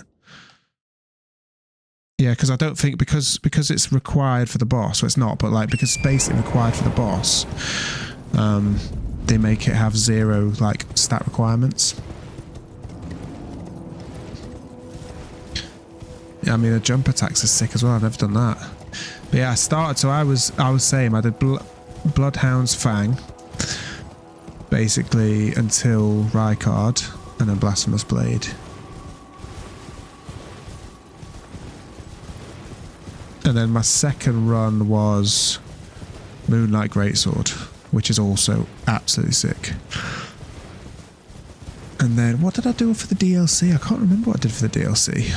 Yeah, because I don't think, because it's required for the boss, so it's not, but like, because it's basically required for the boss, they make it have 0, like, stat requirements. Yeah, I mean, the jump attacks are sick as well, I've never done that. But yeah, I started, so I was saying, I did Bloodhound's Fang, basically, until Rykard, and then Blasphemous Blade. And then my second run was Moonlight Greatsword, which is also absolutely sick. And then what did I do for the DLC? I can't remember what I did for the DLC.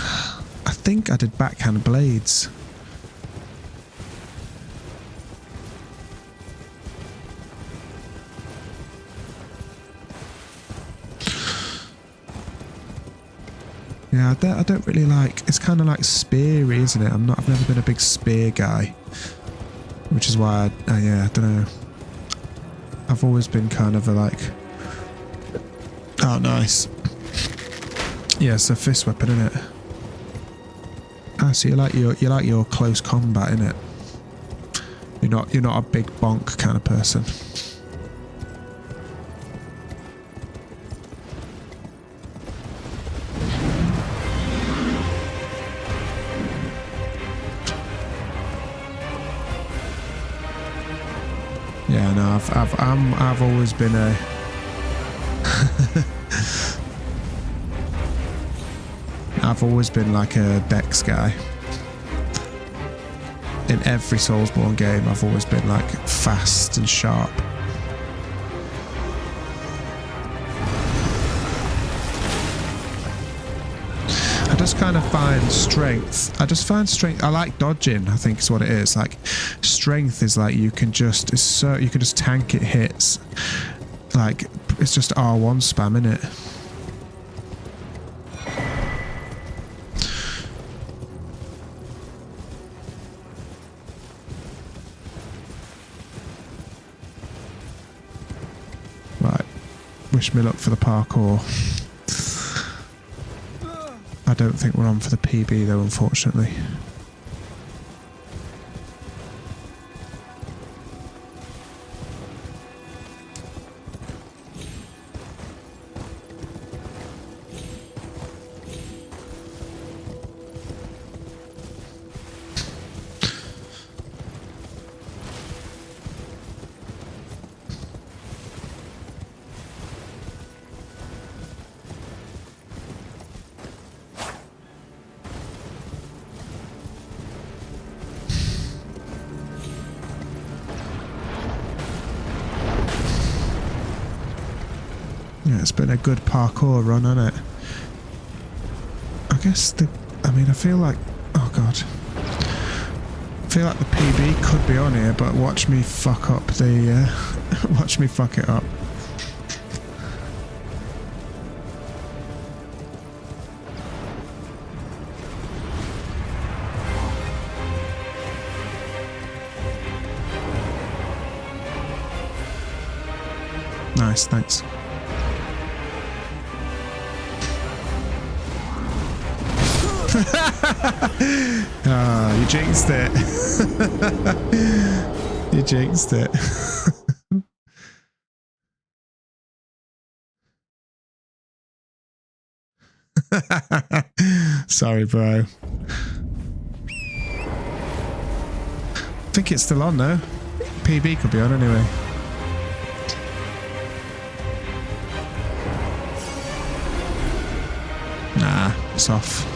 I think I did Backhand Blades. Yeah, I don't really like. It's kind of like speary, isn't it? I've never been a big spear guy, which is why yeah, I don't know. I've always been kind of a like. Oh, nice. Yeah, it's a fist weapon, isn't it? Ah, so you like your close combat, innit? You're not a big bonk kind of person. Yeah, no, I've always been a I've always been like a Dex guy. In every Soulsborne game, I've always been like fast and sharp. I just kind of find strength. I like dodging, I think is what it is. Like strength is like you can just tank it hits. Like it's just R1 spam, innit? Right. Wish me luck for the parkour. I don't think we're on for the PB though, unfortunately. Yeah, it's been a good parkour run, hasn't it? I guess I feel like, oh god. I feel like the PB could be on here, but watch me fuck up watch me fuck it up. Nice, thanks. Ah, you jinxed it. You jinxed it. Sorry, bro. I think it's still on though. PB could be on anyway. Nah, it's off.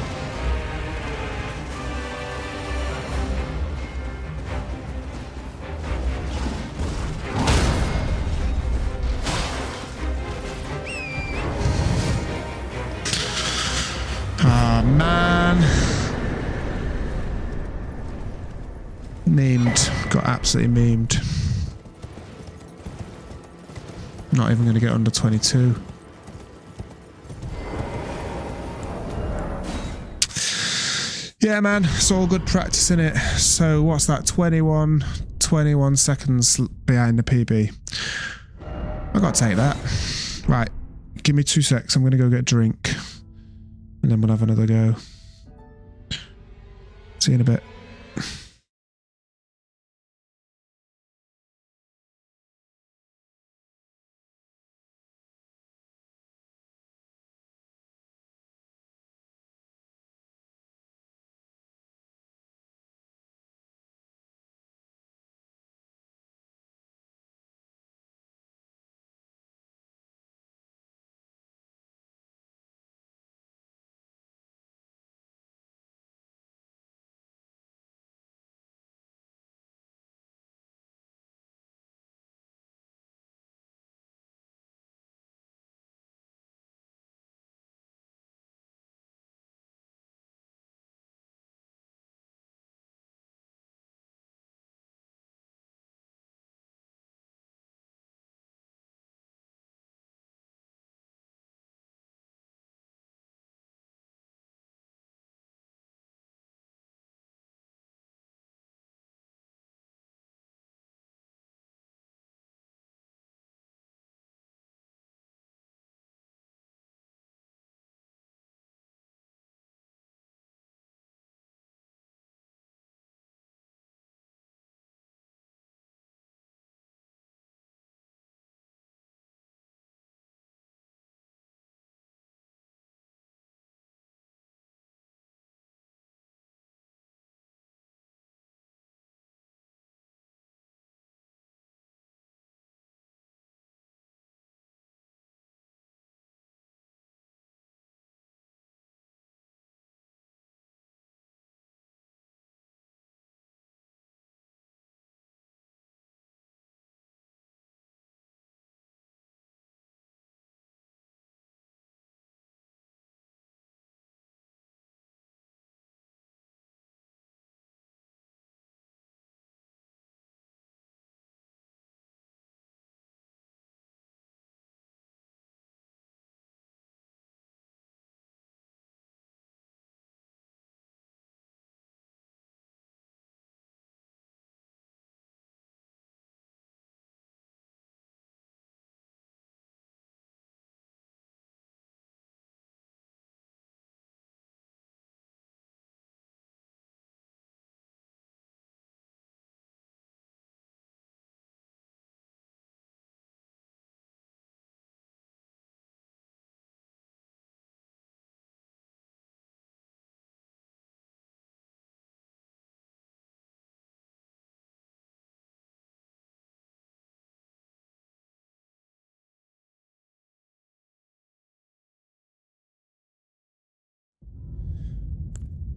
Ah, man. Memed. Got absolutely memed. Not even going to get under 22. Yeah, man. It's all good practice, innit? So what's that? 21 seconds behind the PB. I got to take that. Right. Give me 2 secs. I'm going to go get a drink. And then we'll have another go. See you in a bit.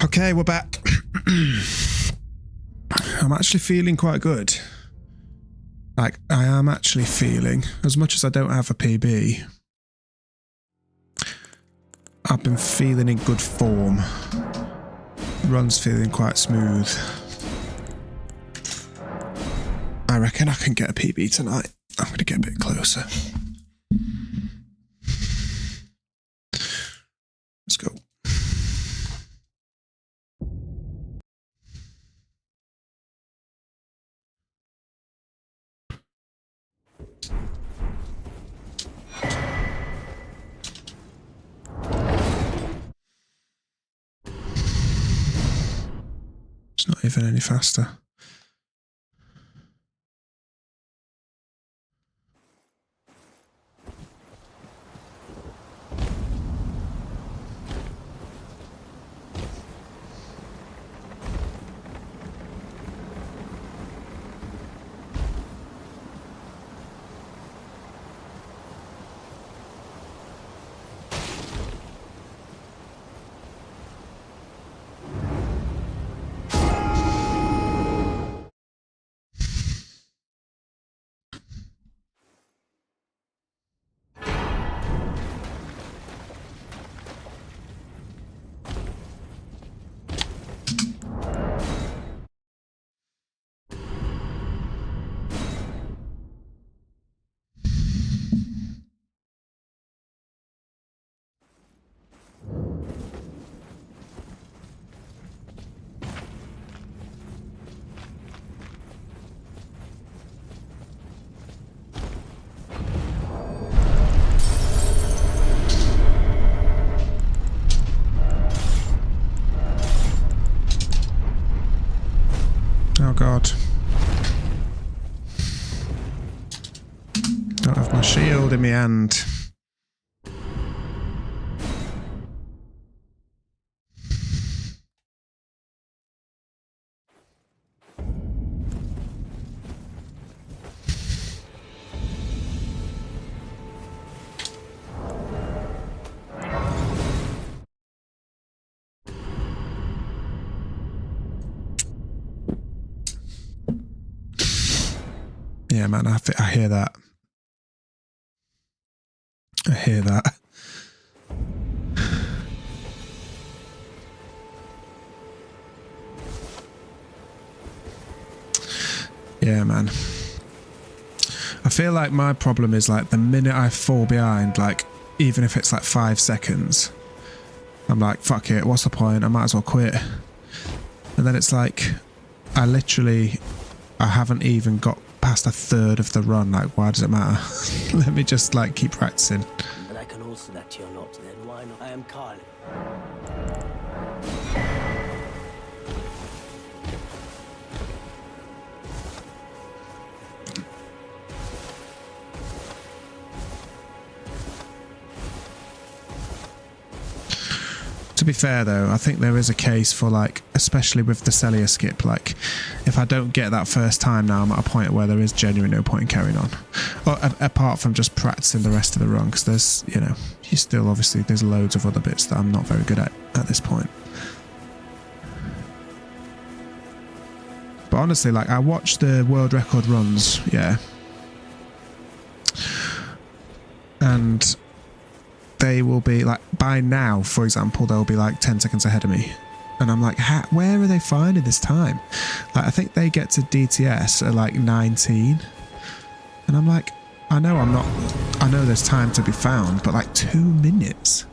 Okay, we're back. I'm actually feeling quite good. Like, I am actually feeling, as much as I don't have a PB, I've been feeling in good form. Run's feeling quite smooth. I reckon I can get a PB tonight. I'm going to get a bit closer. Let's go. It's not even any faster. My shield in my hand. Yeah, man, I hear that. I hear that. Yeah, man. I feel like my problem is like the minute I fall behind, like even if it's like 5 seconds, I'm like, fuck it, what's the point? I might as well quit. And then it's like, I haven't even got past a third of the run. Like, why does it matter? Let me just like keep practicing. And I can also that you're not, then why not? I am Carl. To be fair though, I think there is a case for like, especially with the Celia skip, like if I don't get that first time now, I'm at a point where there is genuinely no point in carrying on. Or, apart from just practicing the rest of the run, because there's, you know, you still obviously, there's loads of other bits that I'm not very good at this point. But honestly, like I watch the world record runs, yeah. And they will be like, by now, for example, they'll be like 10 seconds ahead of me. And I'm like, where are they finding this time? Like, I think they get to DTS at like 19. And I'm like, I know there's time to be found, but like 2 minutes.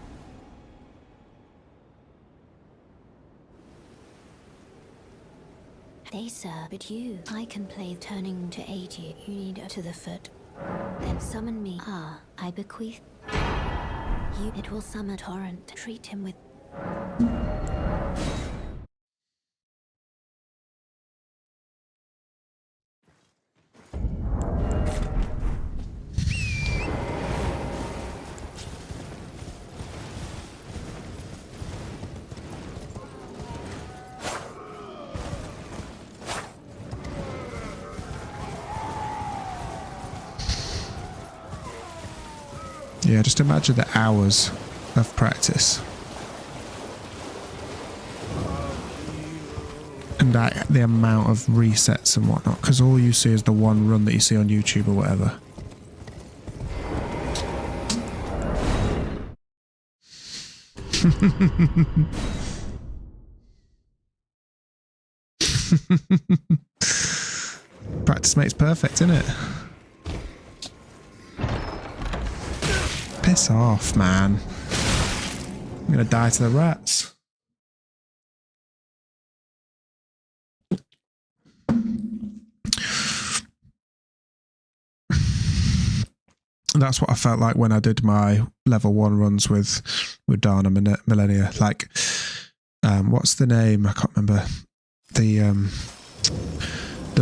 They sir, but you, I can play turning to aid you. You need to the foot. Then summon me. Ah, I bequeath. You, it will summon torrent. Treat him with. Yeah, just imagine the hours of practice. And the amount of resets and whatnot, because all you see is the one run that you see on YouTube or whatever. Practice makes perfect, innit? Piss off, man. I'm gonna die to the rats. That's what I felt like when I did my level 1 runs with Dana Millennia. Like, what's the name? I can't remember. The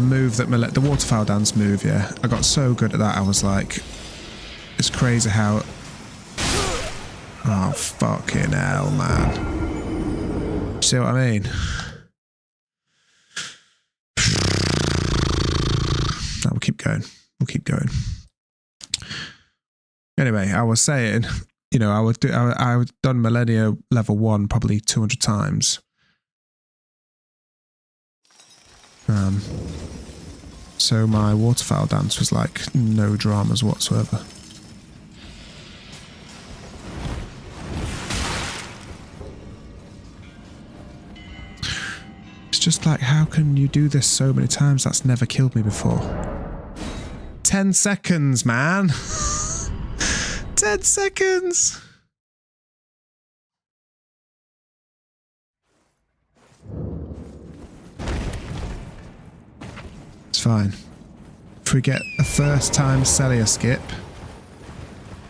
move that the waterfowl dance move. Yeah, I got so good at that. I was like, it's crazy how. Oh fucking hell, man! See what I mean? No, we'll keep going. We'll keep going. Anyway, I was saying, you know, I would done Millennia level 1 probably 200 times. So my waterfowl dance was like no dramas whatsoever. It's just like, how can you do this so many times? That's never killed me before. 10 seconds, man. 10 seconds. It's fine. If we get a first time Celia skip,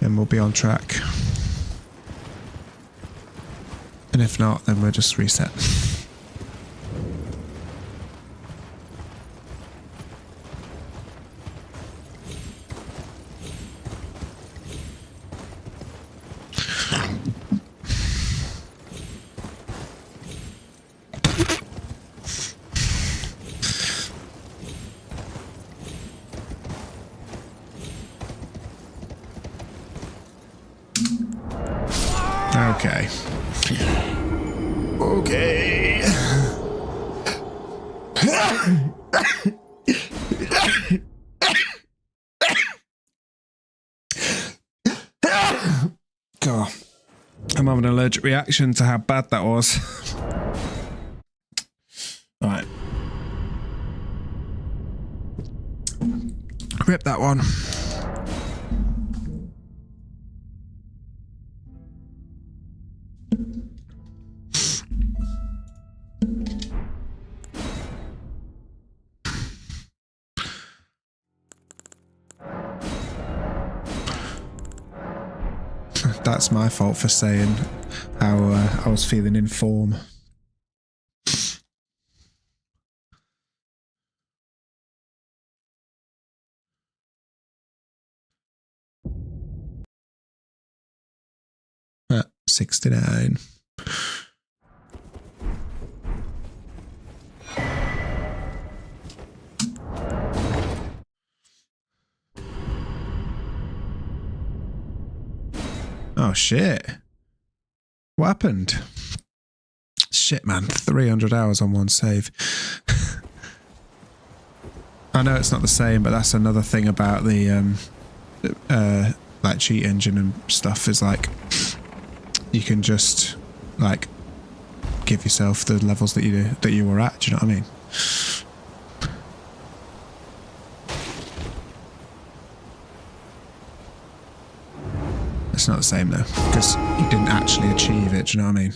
then we'll be on track. And if not, then we'll just reset. Okay. Okay. God. I'm having an allergic reaction to how bad that was. Alright. Rip that one. That's my fault for saying how I was feeling in form. At 69. Oh shit. What happened? Shit, man. 300 hours on one save. I know it's not the same, but that's another thing about the like cheat engine and stuff is like you can just like give yourself the levels that you were at. Do you know what I mean? It's not the same though, because you didn't actually achieve it. Do you know what I mean?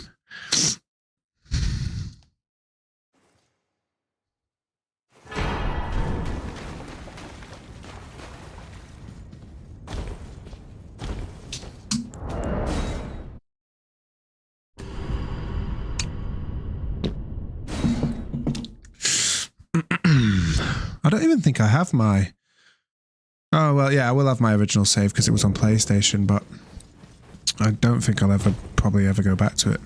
I don't even think I have my... Oh, well, yeah, I will have my original save because it was on PlayStation, but I don't think I'll probably ever go back to it.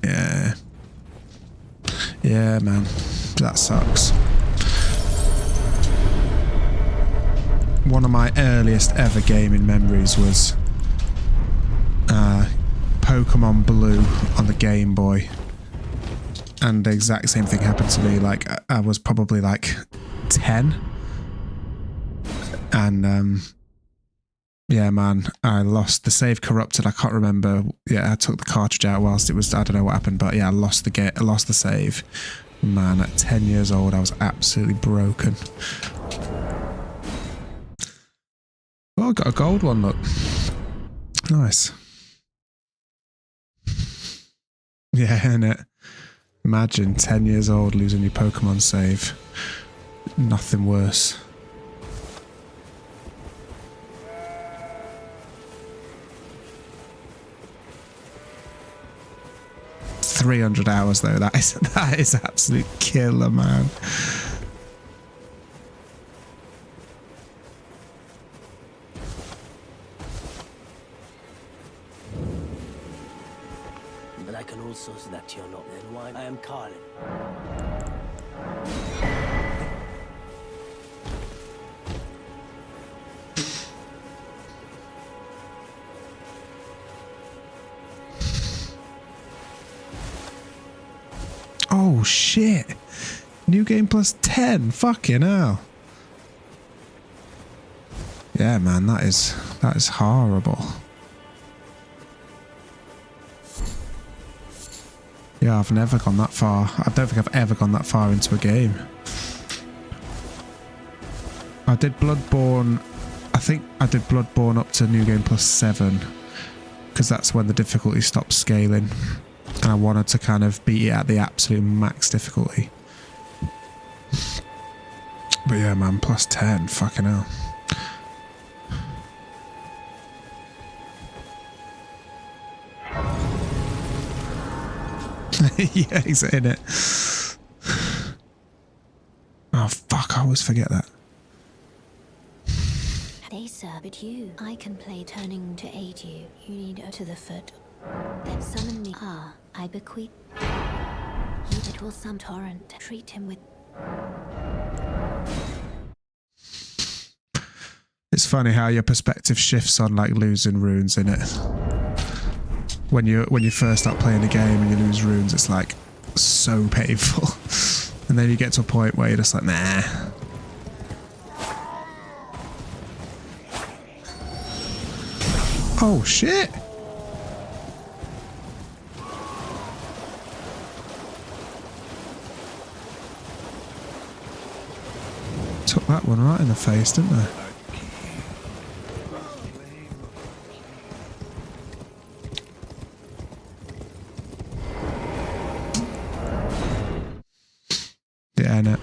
Yeah. Yeah, man. That sucks. One of my earliest ever gaming memories was Pokemon Blue on the Game Boy. And the exact same thing happened to me. Like, I was probably like 10. And, yeah, man, I lost the save corrupted. I can't remember. Yeah, I took the cartridge out whilst it was, I don't know what happened, but yeah, I lost the save. Man, at 10 years old, I was absolutely broken. Oh, I got a gold one, look. Nice. Yeah, innit? Imagine 10 years old losing your Pokemon save. Nothing worse. $300 hours though. That is absolute killer, man. But I can also see that you're not. Then why? I am Carlin. Oh shit! New game plus 10. Fucking hell. Yeah, man, that is horrible. Yeah, I've never gone that far. I don't think I've ever gone that far into a game. I did Bloodborne. I think I did Bloodborne up to New Game Plus 7. Because that's when the difficulty stopped scaling. And I wanted to kind of beat it at the absolute max difficulty. But yeah, man, plus 10. Fucking hell. Yeah, he's in it. Oh, fuck, I always forget that. They sir, but you. I can play turning to aid you. You need to the foot. Then summon me. Ah, I bequeath. It will some torrent. Treat him with... It It's funny how your perspective shifts on like losing runes in it. When you first start playing the game and you lose runes, it's like so painful. And then you get to a point where you're just like, nah. Oh shit! Took that one right in the face, didn't they? Yeah, no.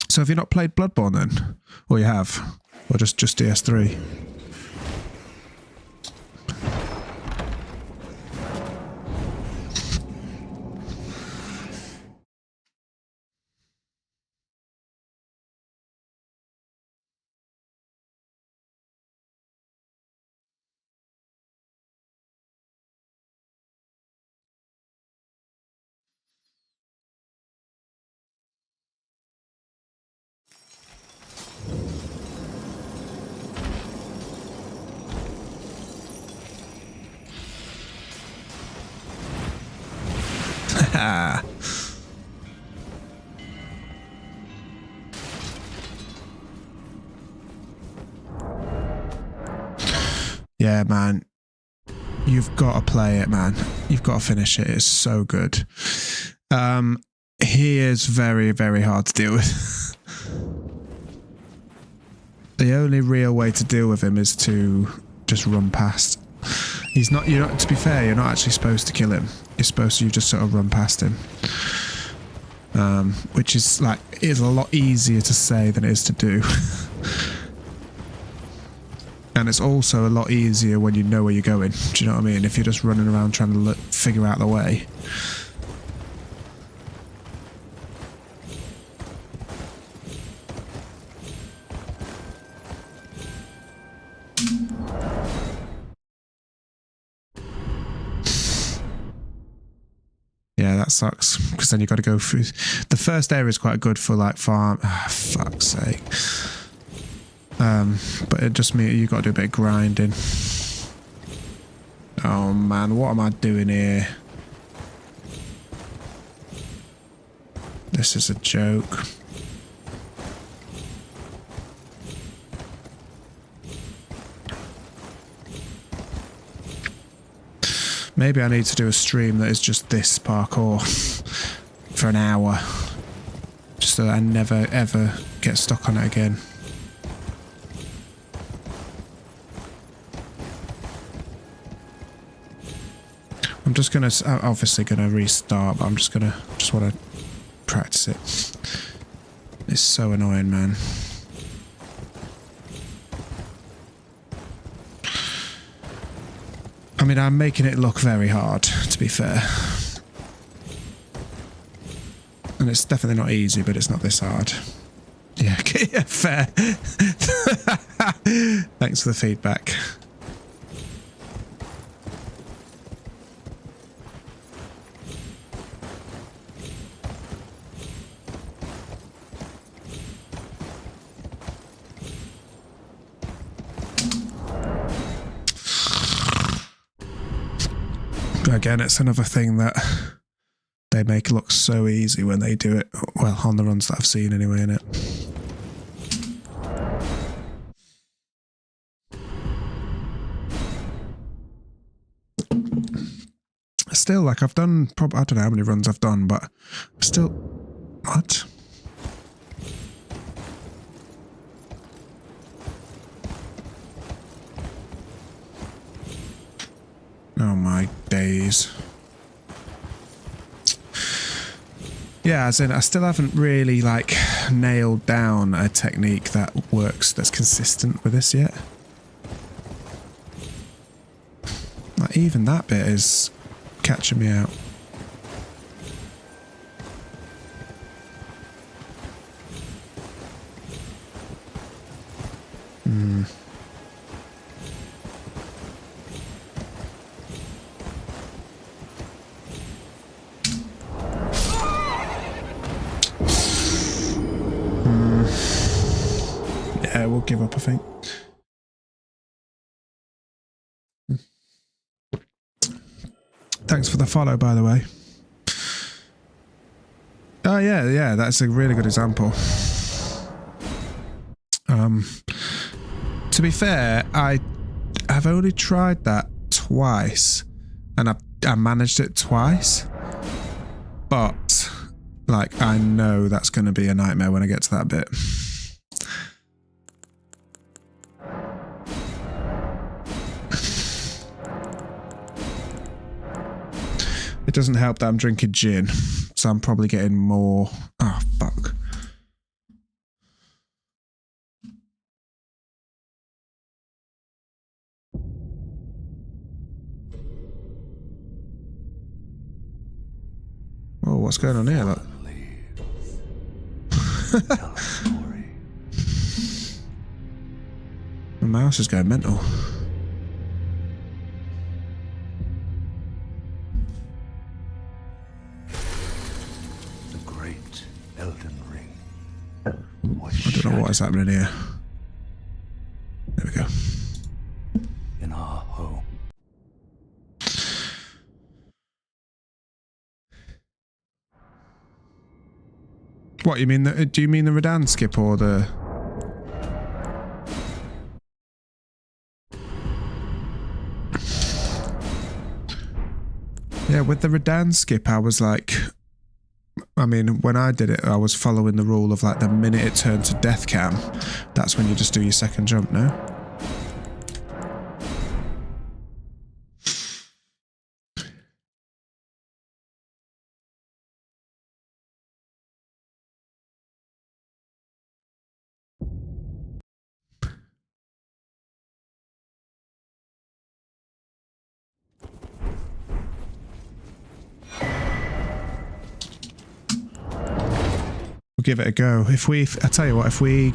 So have you not played Bloodborne then? Or you have? Or just DS3? Yeah, man. You've got to play it, man. You've got to finish it. It's so good. He is very, very hard to deal with. The only real way to deal with him is to just run past. You're not, to be fair, you're not actually supposed to kill him. You're supposed to just sort of run past him. Which is like, is a lot easier to say than it is to do. And it's also a lot easier when you know where you're going. Do you know what I mean? If you're just running around trying to figure out the way. Yeah, that sucks. Because then you've got to go through... The first area is quite good for like farm... Ah, fuck's sake. But it just means you've got to do a bit of grinding. Oh man, what am I doing here? This is a joke. Maybe I need to do a stream that is just this parkour for an hour. Just so that I never ever get stuck on it again. I'm just gonna, obviously gonna restart, but I'm just want to practice it. It's so annoying, man. I mean, I'm making it look very hard, to be fair. And it's definitely not easy, but it's not this hard. Yeah, yeah, fair. Thanks for the feedback. Again, it's another thing that they make look so easy when they do it. Well, on the runs that I've seen anyway, innit? Still, like, I've done, I don't know how many runs I've done, but still... What? Oh my days. Yeah, as in, I still haven't really, like, nailed down a technique that works, that's consistent with this yet. Like, even that bit is catching me out. we'll give up, I think. Thanks for the follow, by the way. Oh yeah, that's a really good example. To be fair, I've only tried that twice, and I managed it twice, but like I know that's going to be a nightmare when I get to that bit. It doesn't help that I'm drinking gin, so I'm probably getting more. Oh fuck. Oh, what's going on here? Look. My mouse is going mental. The great Elden Ring. I don't know what is happening here. There we go. In our home. What you mean? Do you mean the Redan skip or the? Yeah, with the Redan skip, I was like, I mean, when I did it, I was following the rule of like the minute it turned to death cam, that's when you just do your second jump, no? We'll give it a go. I tell you what, if we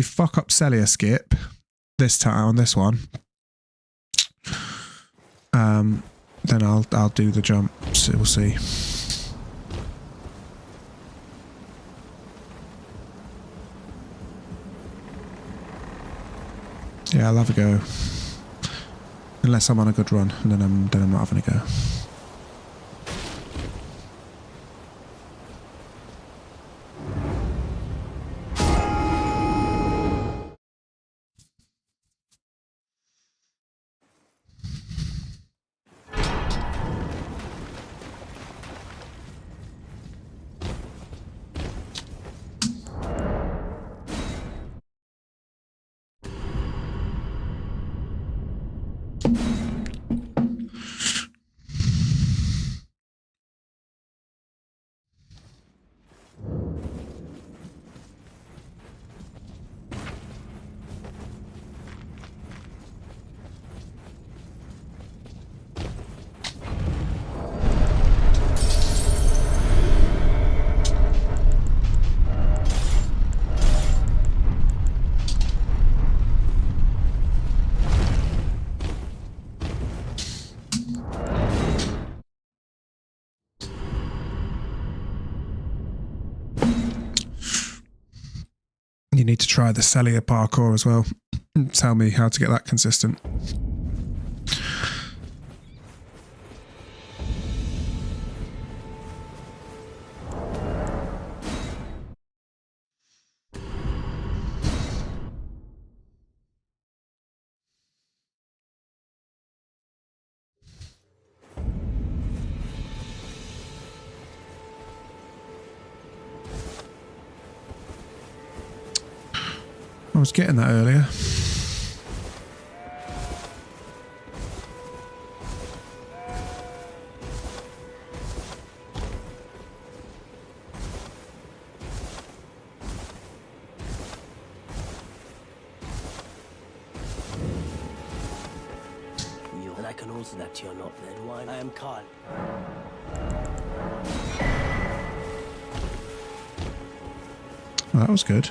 fuck up Celia skip this time on this one, then I'll do the jump. So we'll see. Yeah, I'll have a go. Unless I'm on a good run, and then I'm not having a go. You need to try the Celia parkour as well. Tell me how to get that consistent. I was getting that earlier. And I can also that you're not then why I am Carl. Well, that was good.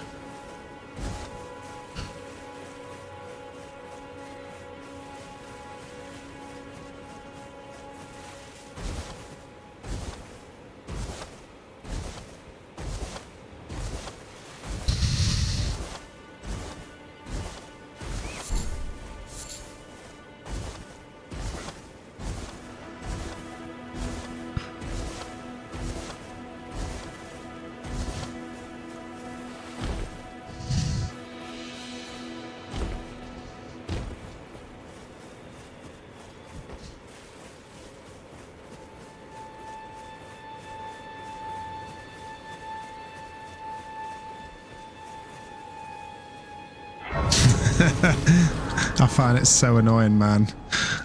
I find it so annoying, man.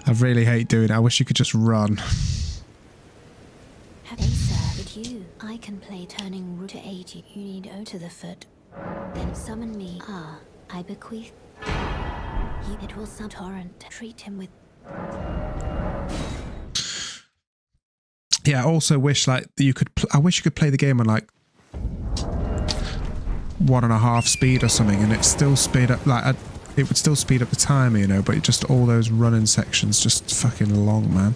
I really hate doing it. I wish you could just run. Hey sir, with you, I can play turning root to aid you. You need O to the foot. Then summon me. I bequeath. It will some torrent. Treat him with. Yeah, I also wish like you could. I wish you could play the game on like 1.5 speed or something, and it still speed up. Like it would still speed up the time, you know. But it just all those running sections just fucking long, man.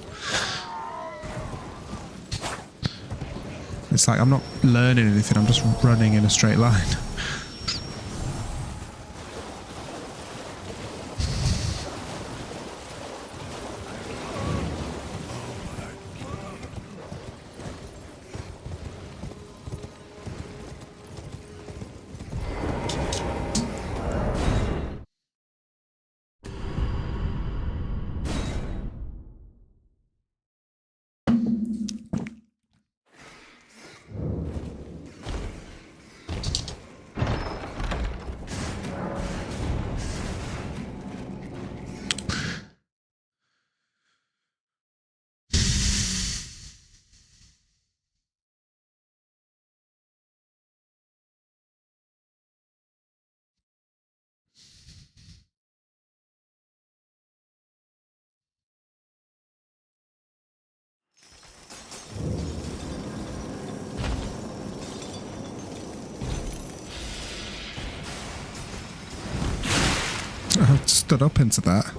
It's like I'm not learning anything. I'm just running in a straight line. I stood up into that.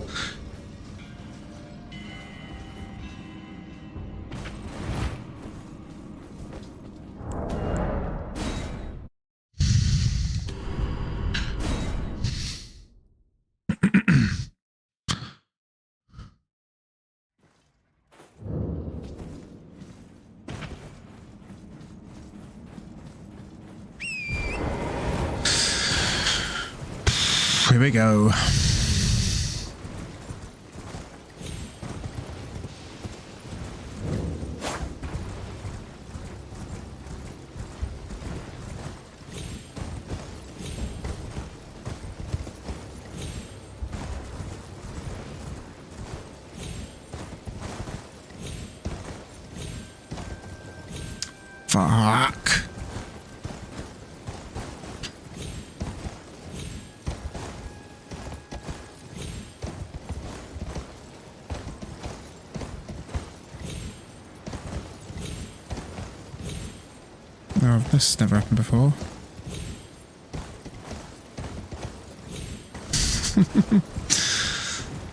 Here we go. Fuck. No, this has never happened before.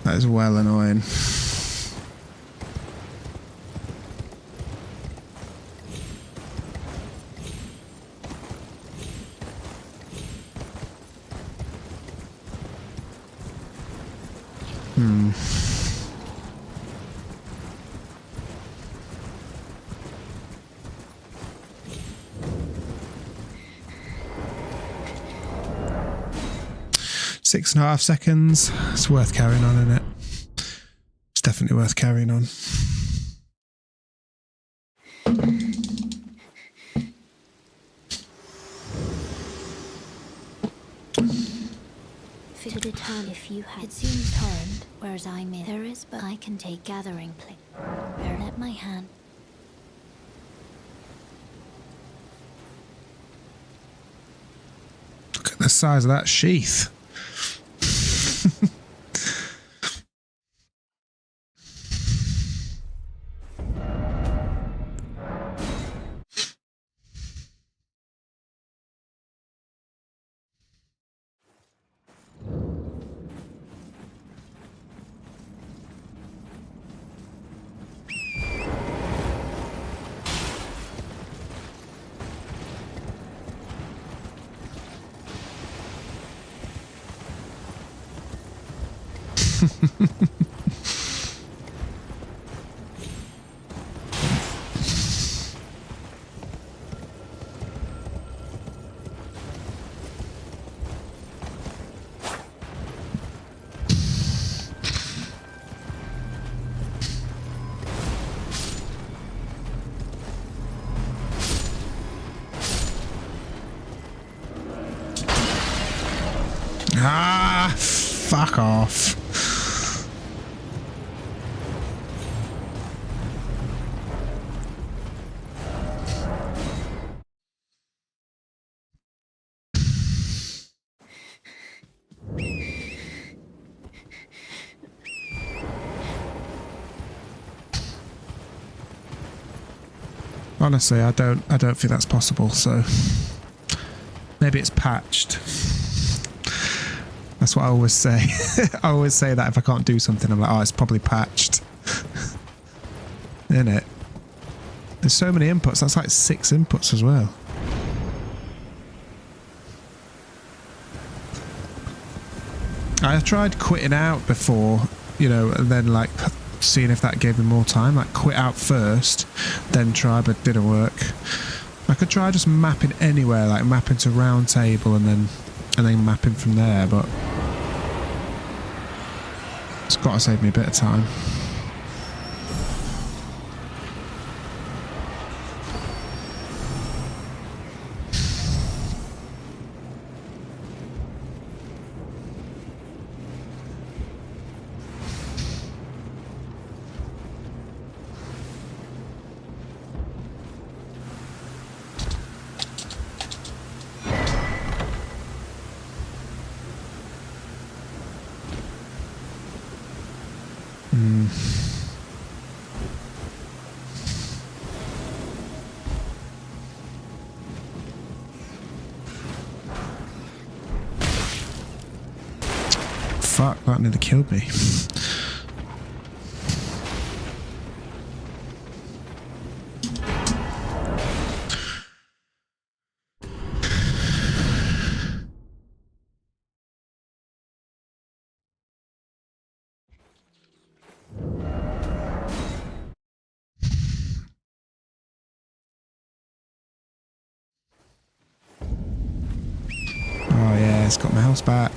That is well annoying. Hmm. Six and a half seconds. It's worth carrying on, isn't it? It's definitely worth carrying on. To determine if you have. It seems torrent, whereas I'm in. There is, but I can take gathering play. Let my hand. Look at the size of that sheath. Ah! fuck off. Honestly, I don't think that's possible, so maybe it's patched. That's what I always say. I always say that if I can't do something, I'm like, oh, it's probably patched. Isn't it? There's so many inputs. That's like 6 inputs as well. I tried quitting out before, you know, and then like seeing if that gave me more time. Like quit out first, then try, but it didn't work. I could try just mapping anywhere, like mapping to round table and then mapping from there, but it's got to save me a bit of time. Fuck, that nearly killed me. Oh yeah, it's got my house back.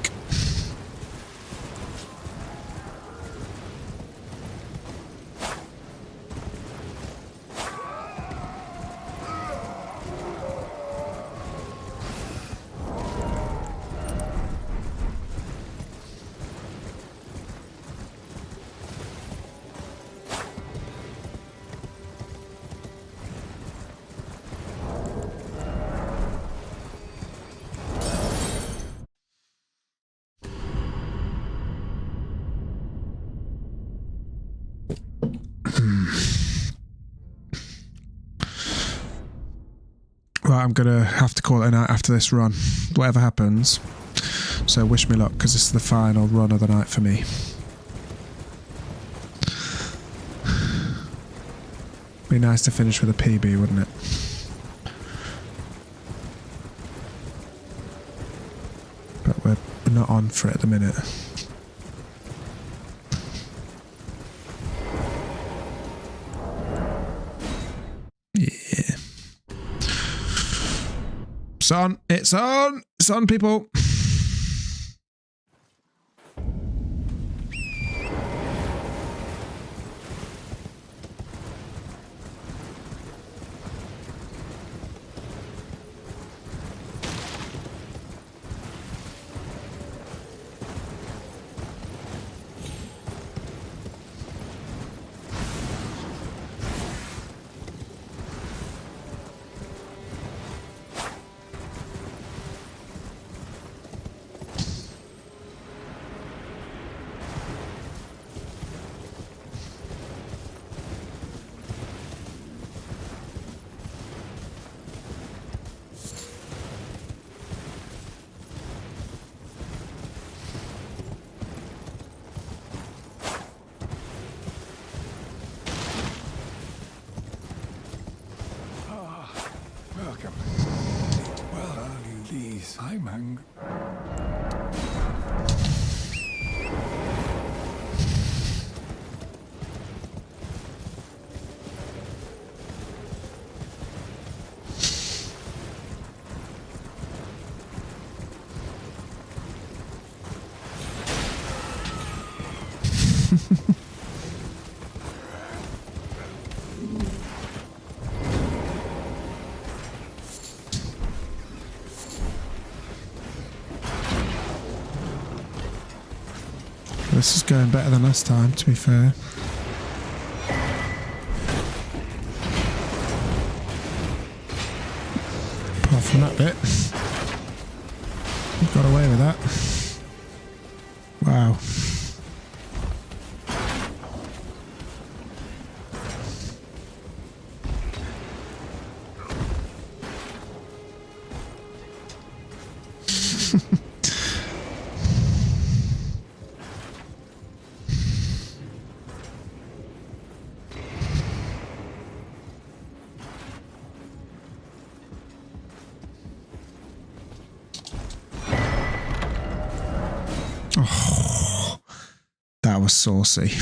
Right, I'm gonna have to call it a night after this run, whatever happens. So wish me luck, because this is the final run of the night for me. Be nice to finish with a PB, wouldn't it? But we're not on for it at the minute. Yeah. It's on! It's on! It's on, people! Welcome. Well, are you these? I'm hungry. This is going better than last time, to be fair. Apart from that bit. We've got away with that. Wow. Oh, that was saucy.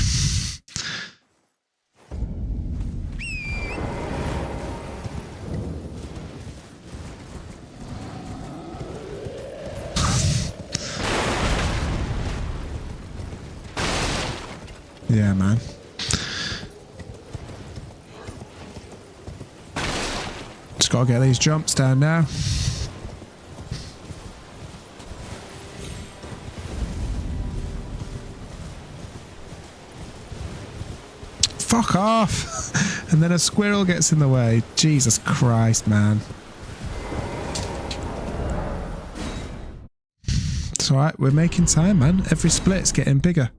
Yeah, man. Just gotta get these jumps down now. Fuck off! And then a squirrel gets in the way. Jesus Christ, man. It's alright, we're making time, man. Every split's getting bigger.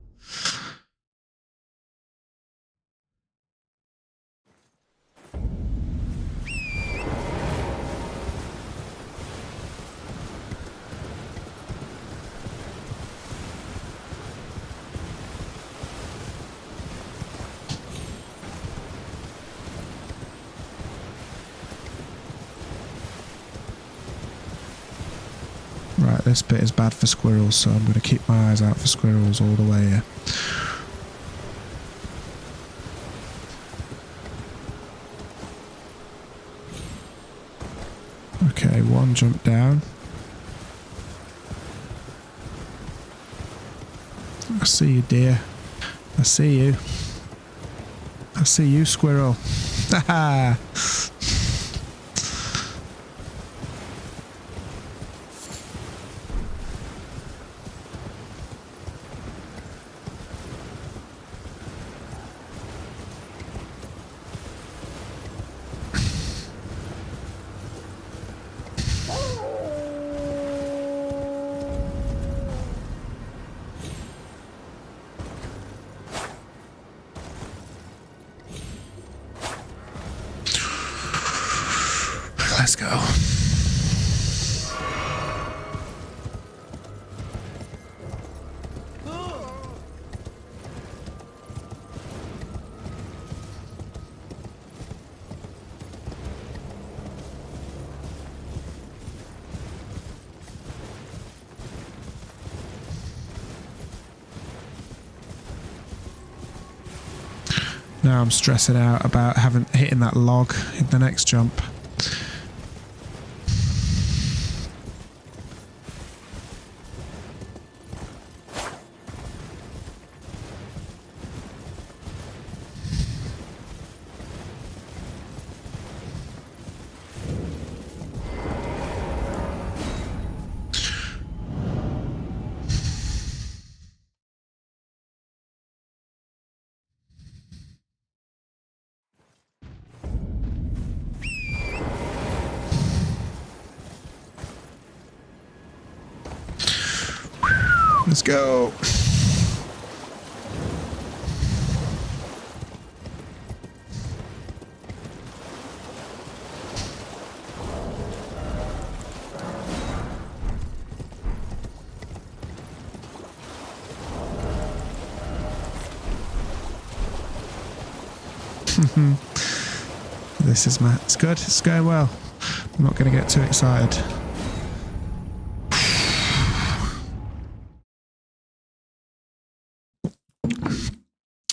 Right, this bit is bad for squirrels, so I'm going to keep my eyes out for squirrels all the way here. Okay, one jump down. I see you, dear. I see you. I see you, squirrel. Haha! Let's go. Now I'm stressing out about hitting that log in the next jump. Let's go. This is Matt. It's good. It's going well. I'm not going to get too excited.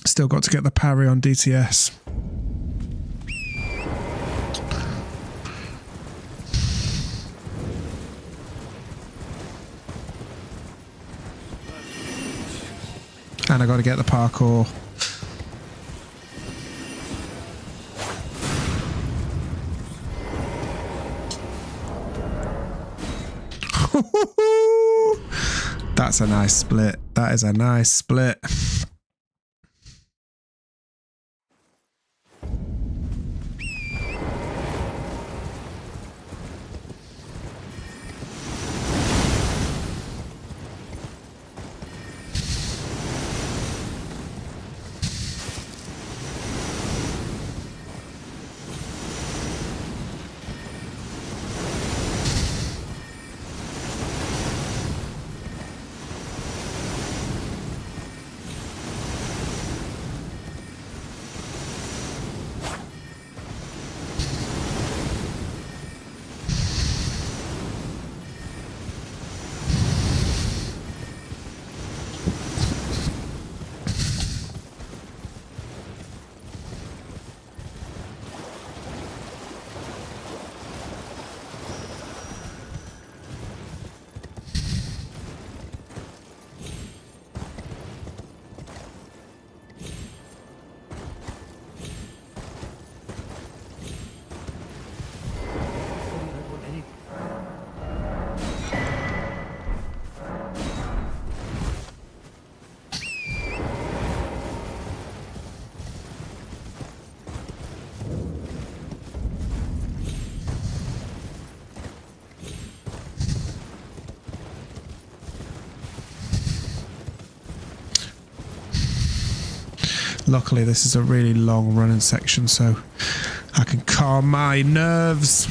Still got to get the parry on DTS. And I got to get the parkour. That's a nice split. That is a nice split. Luckily, this is a really long running section, so I can calm my nerves.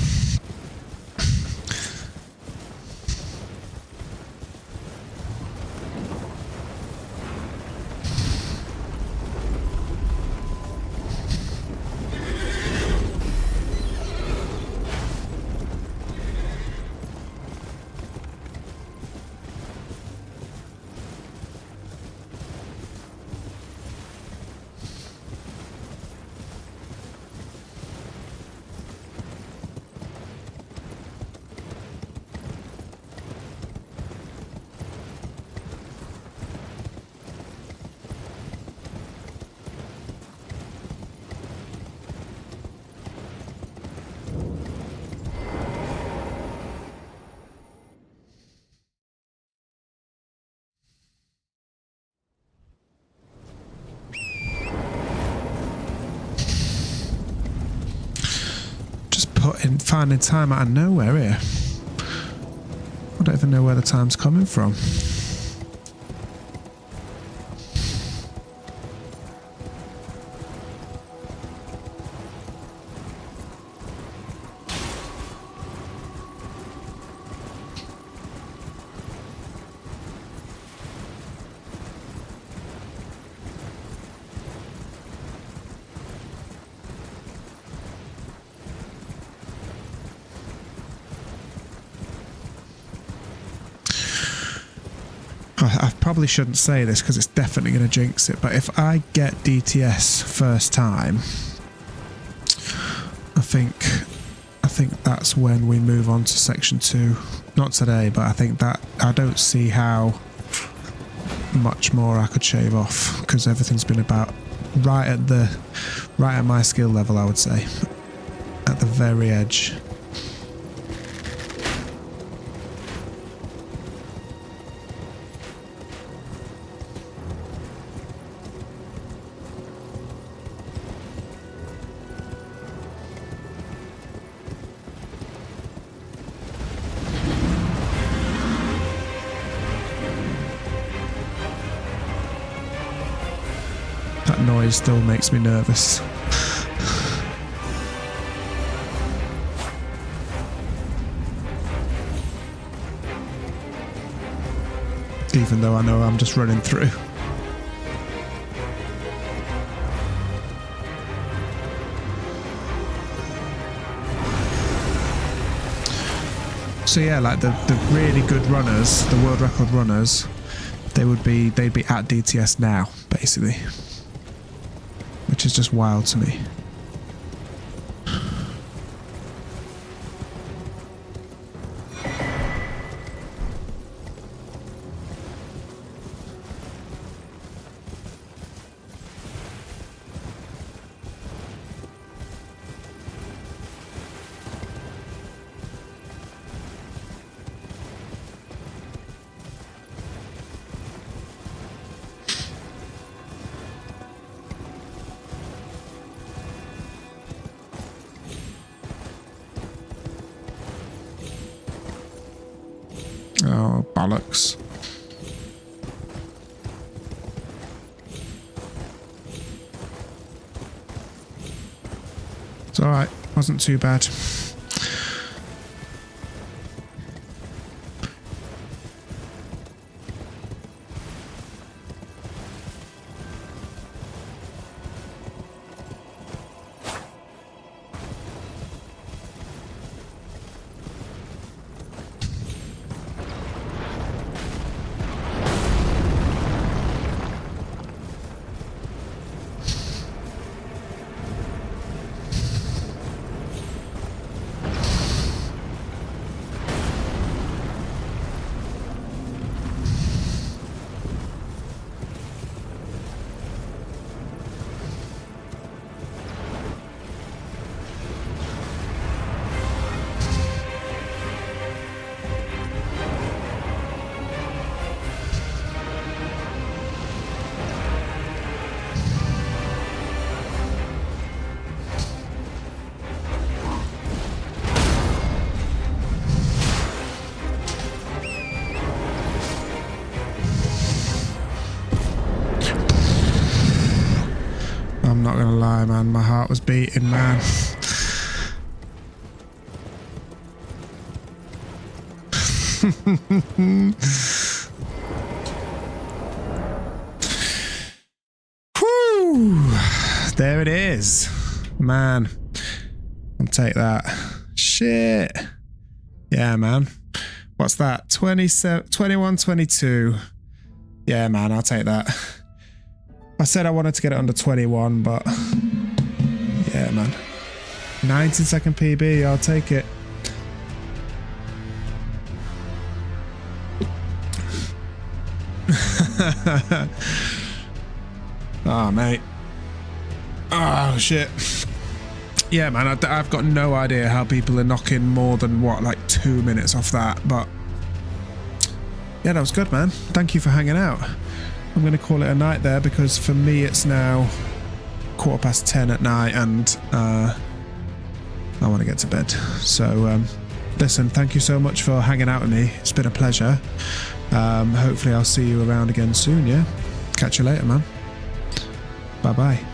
Finding time out of nowhere here. I don't even know where the time's coming from. I probably shouldn't say this because it's definitely going to jinx it, but if I get DTS first time, I think that's when we move on to section 2. Not today, but I think that I don't see how much more I could shave off because everything's been about right at my skill level, I would say, at the very edge. That noise still makes me nervous. Even though I know I'm just running through. So yeah, like the really good runners, the world record runners, they'd be at DTS now, basically. Which is just wild to me. Oh, bollocks. It's alright. Wasn't too bad. I'm not gonna lie, man. My heart was beating, man. Whew. There it is. Man. I'll take that. Shit. Yeah, man. What's that? 27, 21, 22. Yeah, man. I'll take that. I said I wanted to get it under 21, but yeah, man. 19-second PB, I'll take it. Oh, mate. Oh, shit. Yeah, man, I've got no idea how people are knocking more than, what, like 2 minutes off that, but yeah, that was good, man. Thank you for hanging out. I'm going to call it a night there because for me it's now 10:15 at night and I want to get to bed. So listen, thank you so much for hanging out with me. It's been a pleasure. Hopefully I'll see you around again soon, yeah? Catch you later, man. Bye-bye.